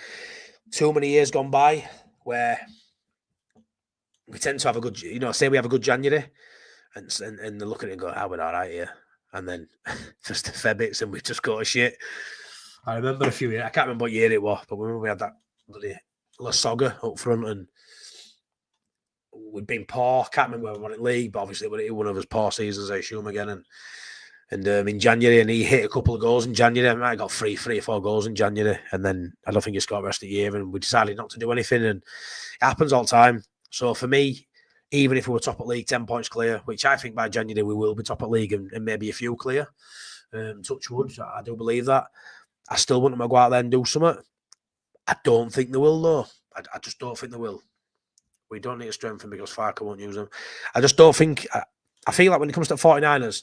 too many years gone by where we tend to have a good, say we have a good January and they look at it and go, we're all right here. And then just the Feb hits and we just go to shit. I remember a few years, I can't remember what year it was, but remember we had that bloody La Soga up front and we'd been poor. Can't remember where we won in league, but obviously it was one of his poor seasons, I assume, again. And in January, and he hit a couple of goals in January. I might have got three or four goals in January, and then I don't think he scored the rest of the year. And we decided not to do anything, and it happens all the time. So for me, even if we were top at league, 10 points clear, which I think by January we will be top at league and maybe a few clear, touch wood, I do believe that. I still want them to go out there and do something. I don't think they will, though. I just don't think they will. We don't need to strengthen because Farker won't use them. I just don't think. I feel like when it comes to 49ers,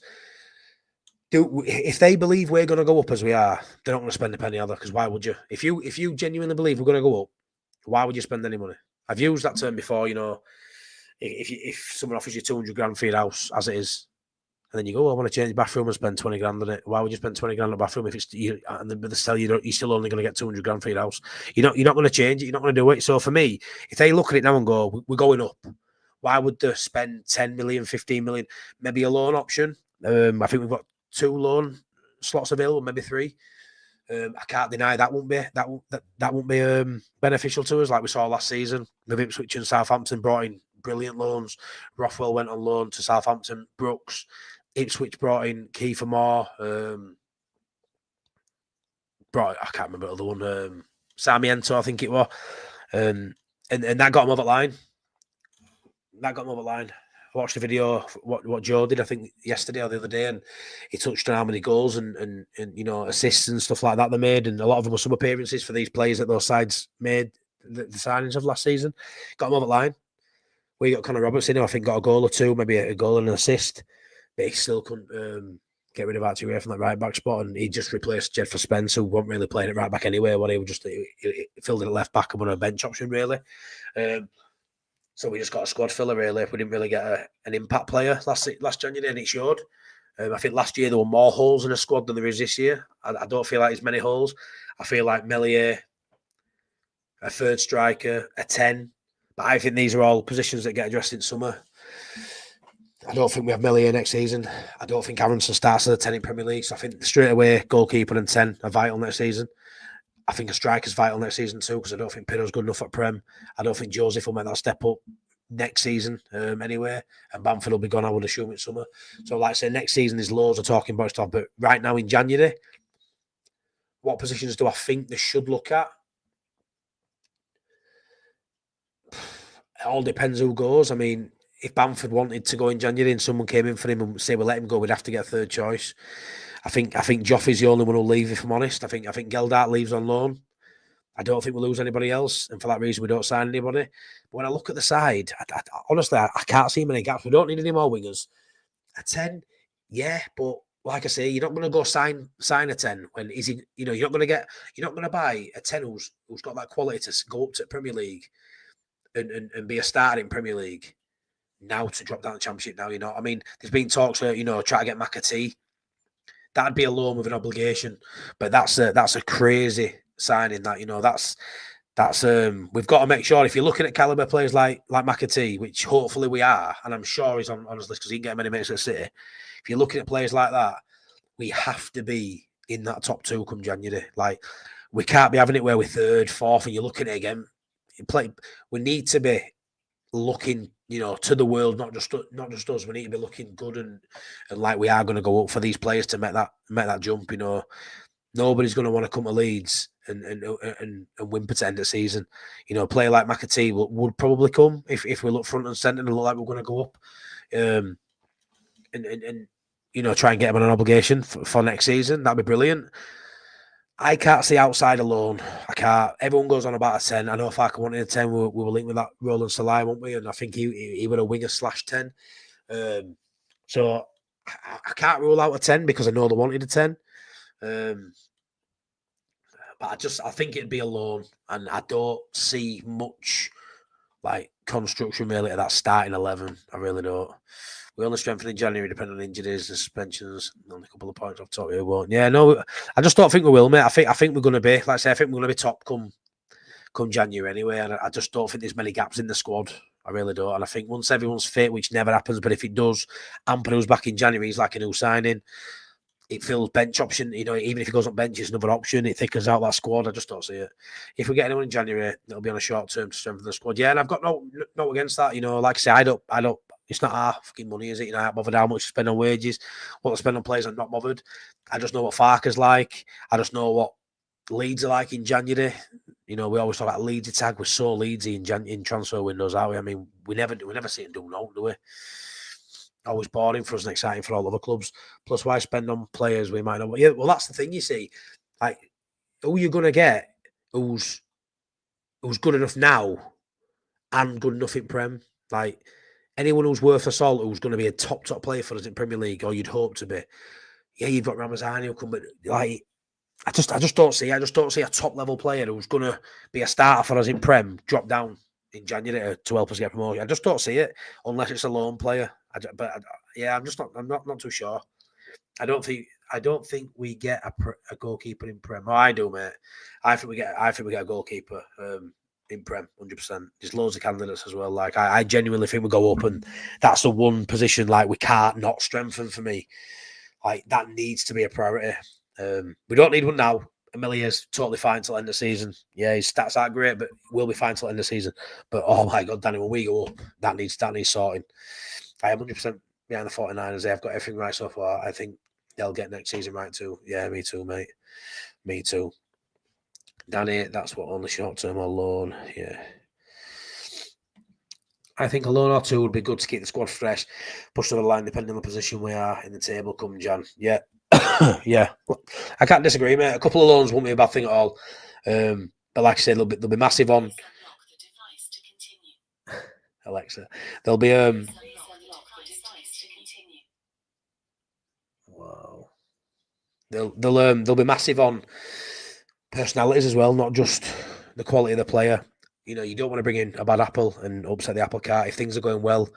if they believe we're going to go up as we are, they're not going to spend a penny either. Because why would you? If you genuinely believe we're going to go up, why would you spend any money? I've used that term before. If someone offers you 200 grand for your house as it is, and then you go, I want to change the bathroom and spend 20 grand on it. Why would you spend 20 grand on a bathroom if it's and they tell you you're still only going to get 200 grand for your house? You're not going to change it. You're not going to do it. So for me, if they look at it now and go, we're going up, why would they spend 10 million, 15 million? Maybe a loan option. I think we've got 2 loan slots available, maybe 3. I can't deny that won't be beneficial to us, like we saw last season. With Ipswich and Southampton brought in brilliant loans. Rothwell went on loan to Southampton. Brooks, Ipswich brought in Kiefer Moore. I can't remember the other one. Sarmiento, I think it was. And that got him over the line. watched a video of what Joe did, I think yesterday or the other day, and he touched on how many goals and assists and stuff like that they made, and a lot of them were sub appearances for these players that those sides made the signings of last season. Got them over the line. We got Connor Robertson, who I think got a goal or two, maybe a goal and an assist, but he still couldn't get rid of Archie Ray from that right back spot, and he just replaced Jedford Spence, who wasn't really playing at right back anyway. What he was he filled in at left back and won a bench option really. So we just got a squad filler really. We didn't really get an impact player last January, and it showed. I think last year there were more holes in the squad than there is this year. I don't feel like there's many holes. I feel like Melier, a third striker, a 10. But I think these are all positions that get addressed in summer. I don't think we have Melier next season. I don't think Aronson starts as a 10 in Premier League. So I think straight away, goalkeeper and 10 are vital next season. I think a striker's vital next season too, because I don't think Pinno's good enough at Prem. I don't think Joseph will make that step up next season anyway. And Bamford will be gone, I would assume, in summer. So like I say, next season there's loads of talking about stuff. But right now in January, what positions do I think they should look at? It all depends who goes. I mean, if Bamford wanted to go in January and someone came in for him and say we'll let him go, we'd have to get a third choice. I think Joffrey's the only one who'll leave, if I'm honest. I think Geldart leaves on loan. I don't think we'll lose anybody else, and for that reason we don't sign anybody. But when I look at the side, honestly, I can't see many gaps. We don't need any more wingers. A 10, yeah, but like I say, you're not going to go sign a 10 when is he? You're not going to buy a 10 who's got that quality to go up to Premier League and be a starter in Premier League now to drop down the Championship. Now I mean, there's been talks where try to get McAtee. That'd be a loan with an obligation, but that's a crazy signing. That's we've got to make sure if you're looking at caliber players like McAtee, which hopefully we are, and I'm sure he's on his list because he can get many minutes at City. If you're looking at players like that, we have to be in that top two come January. Like we can't be having it where we're third, fourth, and you're looking at it again. We need to be looking, to the world, not just us. We need to be looking good and like we are going to go up for these players to make that jump. Nobody's going to want to come to Leeds and whimper to end the season. A player like McAtee would probably come if we look front and centre and look like we're going to go up. And try and get him on an obligation for next season. That'd be brilliant. I can't see outside alone. I can't. Everyone goes on about a 10. I know if I wanted a 10, we were linked with that Roland Salai, weren't we? And I think he would a winger /10. So I can't rule out a 10 because I know they wanted a 10. But I think it'd be a loan, and I don't see much like construction really at that starting 11. I really don't. We only strengthen in January, depending on injuries and suspensions. Only a couple of points I've talked about. Won't. Yeah, no, I just don't think we will, mate. I think we're going to be, like I say, I think we're going to be top come January anyway. And I just don't think there's many gaps in the squad. I really don't. And I think once everyone's fit, which never happens, but if it does, Ampanu's back in January, he's like a new signing. It fills bench option. Even if he goes on bench, it's another option. It thickens out that squad. I just don't see it. If we get anyone in January, it'll be on a short term to strengthen the squad. Yeah, and I've got no against that. Like I say, I don't. It's not our fucking money, is it? I'm not bothered how much to spend on wages, what to spend on players. I'm not bothered. I just know what Farker's like. I just know what Leeds are like in January. We always talk about Leeds tag. We're so Leedsy in transfer windows, aren't we? I mean, we never see them do no, do we? Always boring for us and exciting for all other clubs. Plus, why spend on players we might not? Yeah, well, that's the thing. You see, like, who you're gonna get who's good enough now and good enough in Prem, like. Anyone who's worth a salt who's going to be a top player for us in Premier League, or you'd hope to be. Yeah, you've got Ramazani who come, but like I just don't see a top level player who's going to be a starter for us in Prem drop down in January to help us get promoted. I just don't see it unless it's a loan player. I'm not too sure. I don't think we get a goalkeeper in Prem. Oh, I do, mate. I think we get a goalkeeper. In Prem, 100%. There's loads of candidates as well. Like I genuinely think we go up, and that's the one position like we can't not strengthen for me. Like that needs to be a priority. We don't need one now. Emilia's totally fine till end of season. Yeah, his stats aren't great, but we'll be fine till end of season. But oh my god, Danny, when we go up, that needs sorting. I am 100% behind the 49ers. They've got everything right so far. I think they'll get next season right too. Yeah, me too, mate. Me too. Danny, that's what only short term or loan. Yeah. I think a loan or two would be good to keep the squad fresh, push to the line depending on the position we are in the table come Jan. Yeah. Yeah. I can't disagree, mate. A couple of loans won't be a bad thing at all. But like I said, they'll be massive on Alexa. There'll be wow. They'll be massive on personalities as well, not just the quality of the player. You know, you don't want to bring in a bad apple and upset the apple cart. If things are going well,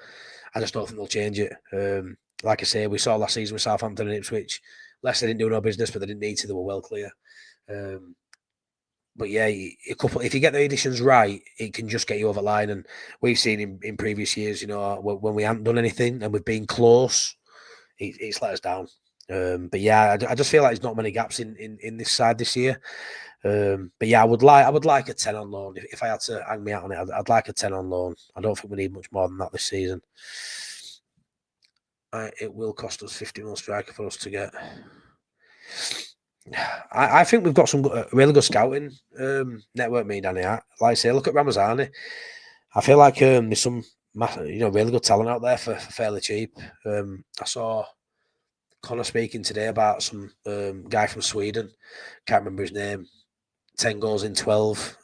I just don't think they'll change it. Like I say, we saw last season with Southampton and Ipswich. Leicester didn't do no business, but they didn't need to. They were well clear. But yeah, if you get the additions right, it can just get you over the line. And we've seen in previous years, you know, when we haven't done anything and we've been close, it's let us down. But yeah, I just feel like there's not many gaps in this side this year. But yeah, I would like a 10 on loan. If I had to hang me out on it, I'd like a 10 on loan. I don't think we need much more than that this season. It will cost us 50 mil striker for us to get. I think we've got some really good scouting network, me, Danny. Like I say, look at Ramazani. I feel like there's some really good talent out there for fairly cheap. I saw Connor speaking today about some guy from Sweden. Can't remember his name. 10 goals in 12.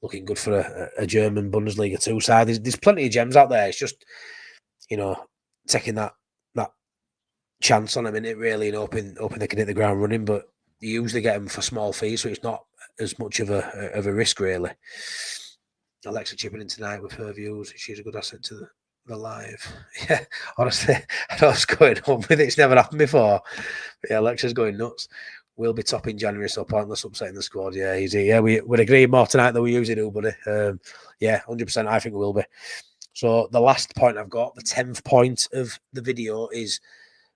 Looking good for a German Bundesliga 2 side. There's plenty of gems out there. It's just, you know, taking that chance on them, innit, really, and hoping they can hit the ground running. But you usually get them for small fees, so it's not as much of a risk, really. Alexa chipping in tonight with her views. She's a good asset to the live. Yeah, honestly, I know what's going on with it. It's never happened before. But yeah, Alexa's going nuts. We'll be top in January, so pointless upsetting the squad. Yeah, easy. Yeah, we'd agree more tonight than we usually do, buddy. Yeah, 100%. I think we will be. So the last point I've got, the 10th point of the video, is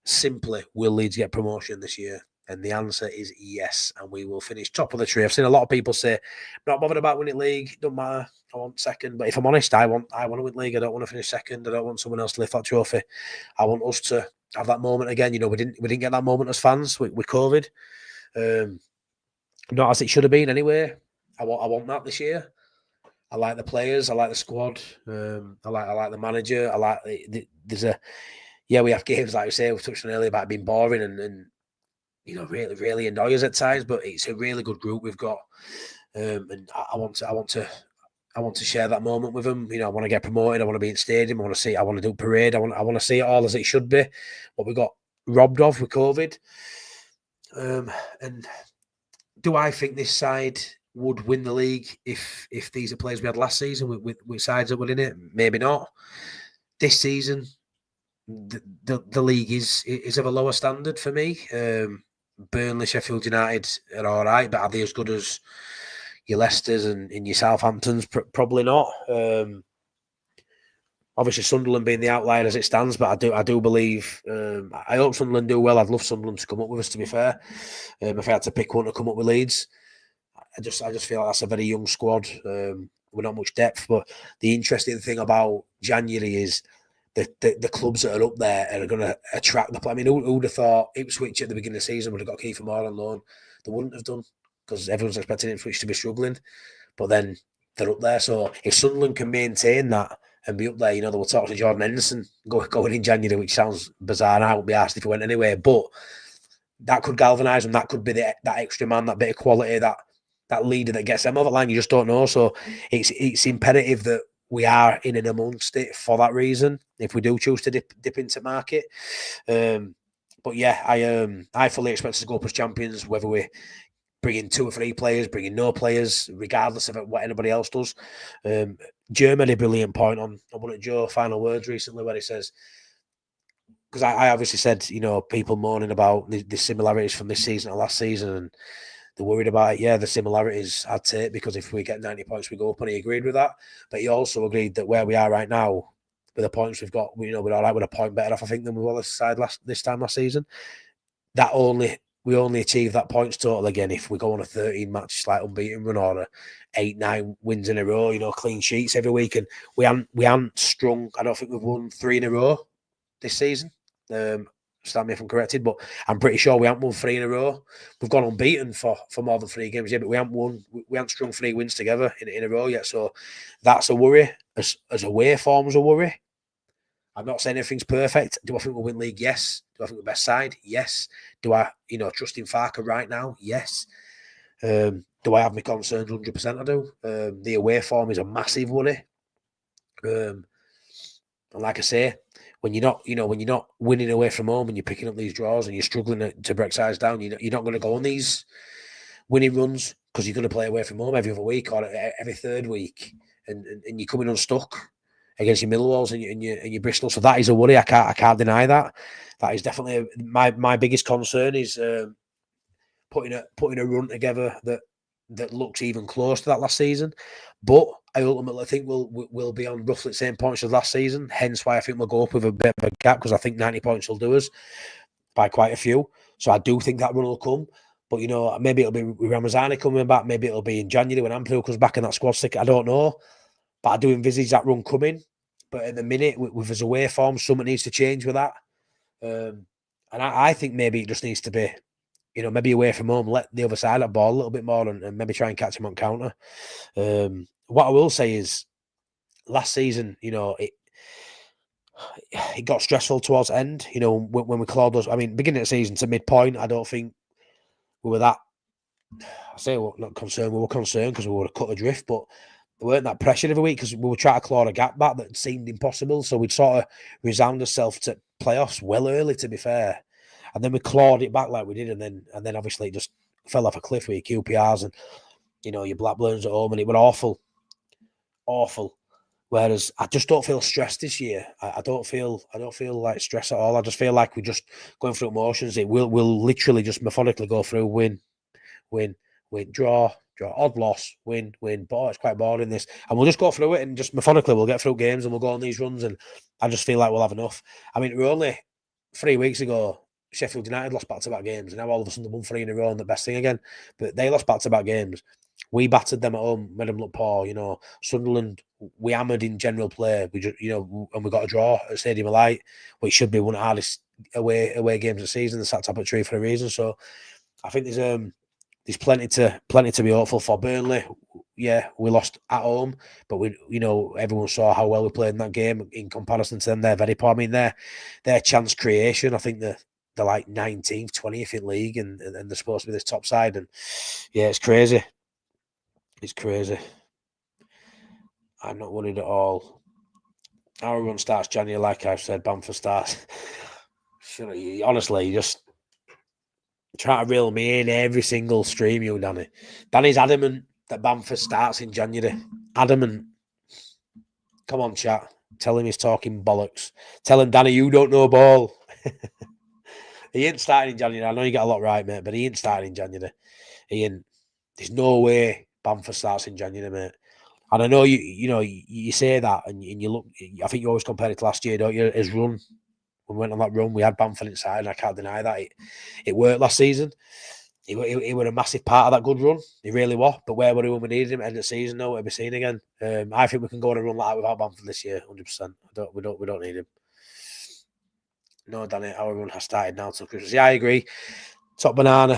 simply, will Leeds get promotion this year? And the answer is yes, and we will finish top of the tree. I've seen a lot of people say, not bothered about winning league, don't matter, I want second. But if I'm honest, I want to win league. I don't want to finish second. I don't want someone else to lift that trophy. I want us to have that moment again. You know, we didn't get that moment as fans with COVID. Not as it should have been anyway. I want that this year. I like the players. I like the squad. I like the manager. I like we have games like we say we touched on earlier about being boring and you know really annoy us at times. But it's a really good group we've got, and I want to share that moment with them. You know, I want to get promoted. I want to be in stadium. I want to do parade. I want to see it all as it should be. What we got robbed of with COVID. And do I think this side would win the league if these are players we had last season with sides that were in it? Maybe not. This season, the league is of a lower standard for me. Burnley, Sheffield United are all right, but are they as good as your Leicesters and your Southamptons? Probably not. Obviously, Sunderland being the outlier as it stands, but I do believe. I hope Sunderland do well. I'd love Sunderland to come up with us. To be fair, if I had to pick one to come up with Leeds, I just feel like that's a very young squad. We're not much depth, but the interesting thing about January is the clubs that are up there are going to attract the play. I mean, who would have thought Ipswich at the beginning of the season would have got Kiefer Moore on loan? They wouldn't have done because everyone's expecting Ipswich to be struggling, but then they're up there. So if Sunderland can maintain that and be up there, you know, they will talk to Jordan Henderson going in January, which sounds bizarre. I wouldn't be asked if he went anyway, but that could galvanise them. That could be that extra man, that bit of quality, that leader that gets them over the line. You just don't know. So it's imperative that we are in and amongst it for that reason. If we do choose to dip into market, but yeah, I fully expect us to go up as champions, whether we bring in 2 or 3 players, bring in no players, regardless of what anybody else does. Joe made a brilliant point on one of Joe's final words recently where he says, because I obviously said, you know, people moaning about the similarities from this season to last season, and they're worried about it. Yeah, the similarities I'd take, because if we get 90 points, we go up, and he agreed with that. But he also agreed that where we are right now, with the points we've got, you know, we're all right with a point better off, I think, than we were this time last season. We only achieve that points total again if we go on a 13-match like unbeaten run or a 8-9 wins in a row, you know, clean sheets every week. And we haven't strung. I don't think we've won 3 in a row this season. stand me if I'm corrected, but I'm pretty sure we haven't won 3 in a row. We've gone unbeaten for more than 3 games, yeah, but we haven't strung 3 wins together in a row yet. So that's a worry. As away form's a worry. I'm not saying everything's perfect. Do I think we'll win league? Yes. Do I think we're best side? Yes. Do I, trust in Farker right now? Yes. Do I have my concerns? 100% I do. The away form is a massive worry. And like I say, when you're not winning away from home and you're picking up these draws and you're struggling to break sides down, you're not going to go on these winning runs because you're going to play away from home every other week or every third week, and you're coming unstuck against your Millwalls and your Bristol. So that is a worry. I can't deny that. That is definitely my biggest concern is putting a run together that looks even close to that last season. But I ultimately think we'll be on roughly the same points as last season. Hence why I think we'll go up with a bit of a gap, because I think 90 points will do us by quite a few. So I do think that run will come. But, maybe it'll be with Ramazani coming back. Maybe it'll be in January when Amphill comes back and that squad stick. I don't know. But I do envisage that run coming. But at the minute, with his away form, something needs to change with that. And I think maybe it just needs to be, maybe away from home, let the other side of the ball a little bit more and maybe try and catch him on counter. What I will say is, last season, it got stressful towards the end. When we clawed us. I mean, beginning of the season to midpoint, I don't think we were that. I say we're not concerned. We were concerned because we were cut adrift, but we weren't that pressured every week because we were trying to claw a gap back that seemed impossible. So we'd sort of resound ourselves to playoffs well early, to be fair, and then we clawed it back like we did, and then obviously it just fell off a cliff with your QPRs and your Blackburns at home, and it was awful. Whereas I just don't feel stressed this year. I don't feel like stress at all. I just feel like we're just going through emotions. We'll literally just methodically go through win, draw, odd loss, win. But it's quite boring this, and we'll just go through it and just methodically we'll get through games and we'll go on these runs. And I just feel like we'll have enough. I mean, we're only 3 weeks ago. Sheffield United lost back-to-back games, and now all of a sudden they won 3 in a row and the best thing again. But they lost back-to-back games. We battered them at home, made them look poor. Sunderland, we hammered in general play. We just, and we got a draw at Stadium of Light, which should be one of the hardest away games of the season. They sat top of the tree for a reason. So I think there's plenty to be hopeful for. Burnley, yeah, we lost at home, but everyone saw how well we played in that game in comparison to them. They're very poor. I mean, their chance creation, I think they're like 19th, 20th in league, and they're supposed to be this top side. And yeah, it's crazy. It's crazy. I'm not worried at all. Our run starts January, like I've said. Bamford starts. Honestly, you just try to reel me in every single stream, you, Danny. Danny's adamant that Bamford starts in January. Adamant. Come on, chat. Tell him he's talking bollocks. Tell him, Danny, you don't know ball. He ain't starting in January. I know you got a lot right, mate, but he ain't starting in January. He ain't. There's no way Bamford starts in January, mate. And I know you say that, and you look. I think you always compare it to last year, don't you? His run, when we went on that run, we had Bamford inside, and I can't deny that it worked last season. He was a massive part of that good run. He really was. But where were he when we needed him? End of the season, no, we'll be seen again. I think we can go on a run like that without Bamford this year, 100%. We don't need him. No, Danny, our run has started now till Christmas. Yeah, I agree. Top banana.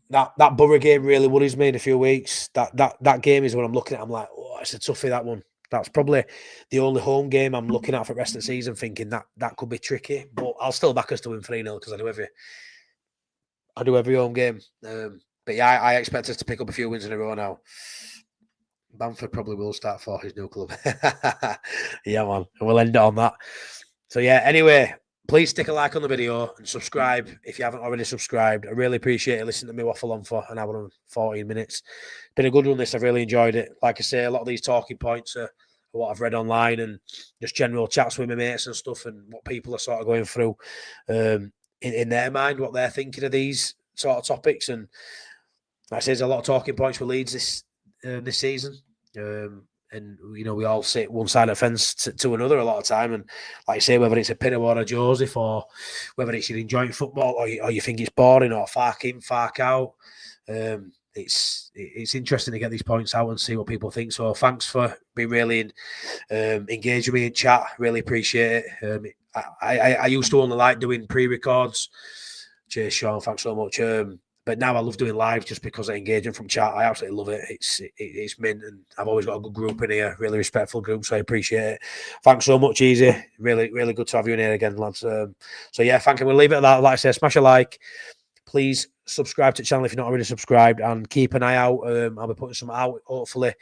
That Borough game really worries me in a few weeks. That game is what I'm looking at. I'm like, oh, it's a toughie, that one. That's probably the only home game I'm looking at for the rest of the season, thinking that could be tricky. But I'll still back us to win 3-0 because I do every home game. But yeah, I expect us to pick up a few wins in a row now. Bamford probably will start for his new club. Yeah, man. And we'll end it on that. So yeah, anyway, please stick a like on the video and subscribe if you haven't already subscribed. I really appreciate you listening to me waffle on for an hour and 14 minutes. Been a good one, this. I've really enjoyed it. Like I say, a lot of these talking points are what I've read online and just general chats with my mates and stuff, and what people are sort of going through in their mind, what they're thinking of these sort of topics. And like I say, there's a lot of talking points with Leeds this season. And we all sit one side of the fence to another a lot of time. And like I say, whether it's a Pinner or a Joseph, or whether it's you're enjoying football or you think it's boring or fark in, fark out. it's interesting to get these points out and see what people think. So thanks for being really engaged with me in chat. Really appreciate it. I used to only like doing pre-records. Cheers, Sean. Thanks so much. But now I love doing live just because I engage from chat. I absolutely love it. It's mint, and I've always got a good group in here, really respectful group. So I appreciate it. Thanks so much, Easy. Really, really good to have you in here again, lads. So yeah, thank you. We'll leave it at that. Like I say, smash a like. Please subscribe to the channel if you're not already subscribed, and keep an eye out. I'll be putting some out hopefully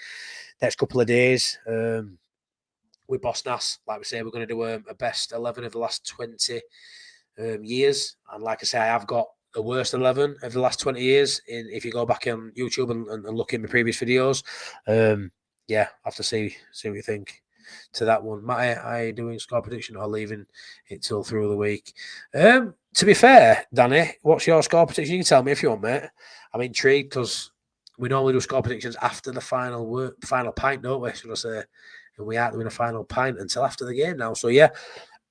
next couple of days. With Boss Nass, like we say, we're going to do a best 11 of the last 20 years, and like I say, I have got the worst 11 of the last 20 years. If you go back on YouTube and look in my previous videos, yeah, I have to see what you think to that one. Matt, are you doing score prediction or leaving it till through the week? To be fair, Danny, what's your score prediction? You can tell me if you want, mate. I'm intrigued because we normally do score predictions after the final pint, don't we? Should I say? And we aren't doing a final pint until after the game now. So yeah,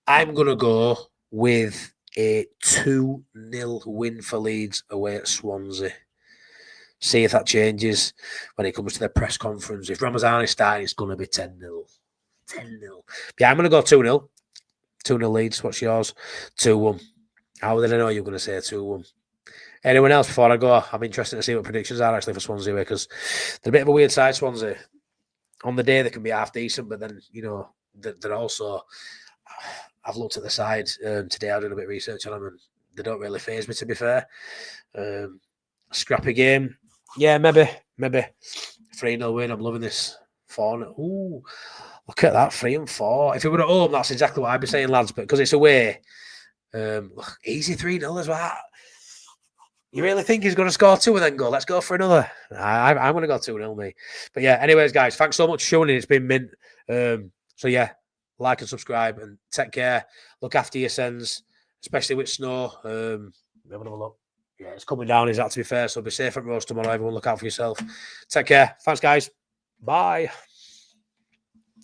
I'm gonna go with a 2-0 win for Leeds away at Swansea. See if that changes when it comes to the press conference. If Ramazan is starting, it's going to be 10-0. 10-0. Yeah, I'm going to go 2-0. 2-0 Leeds. What's yours? 2-1. How did I know you were going to say 2-1? Anyone else before I go? I'm interested to see what predictions are actually for Swansea, because they're a bit of a weird side, Swansea. On the day, they can be half decent, but then, you know, they're also... I've looked at the side today. I did a bit of research on them, and they don't really faze me, to be fair. Scrappy game. Yeah, maybe 3-0 win. I'm loving this. 4-0. Ooh, look at that, 3 and 4. If it were at home, that's exactly what I'd be saying, lads. But because it's away, easy 3-0 as well. You really think he's going to score 2 and then go, let's go for another? I'm going to go 2-0, me. But yeah, anyways, guys, thanks so much for tuning in. It's been mint. So yeah, like and subscribe and take care. Look after your sons, especially with snow. Have a look. Yeah, it's coming down, is that, to be fair? So be safe at Rose tomorrow. Everyone look out for yourself. Take care. Thanks, guys. Bye.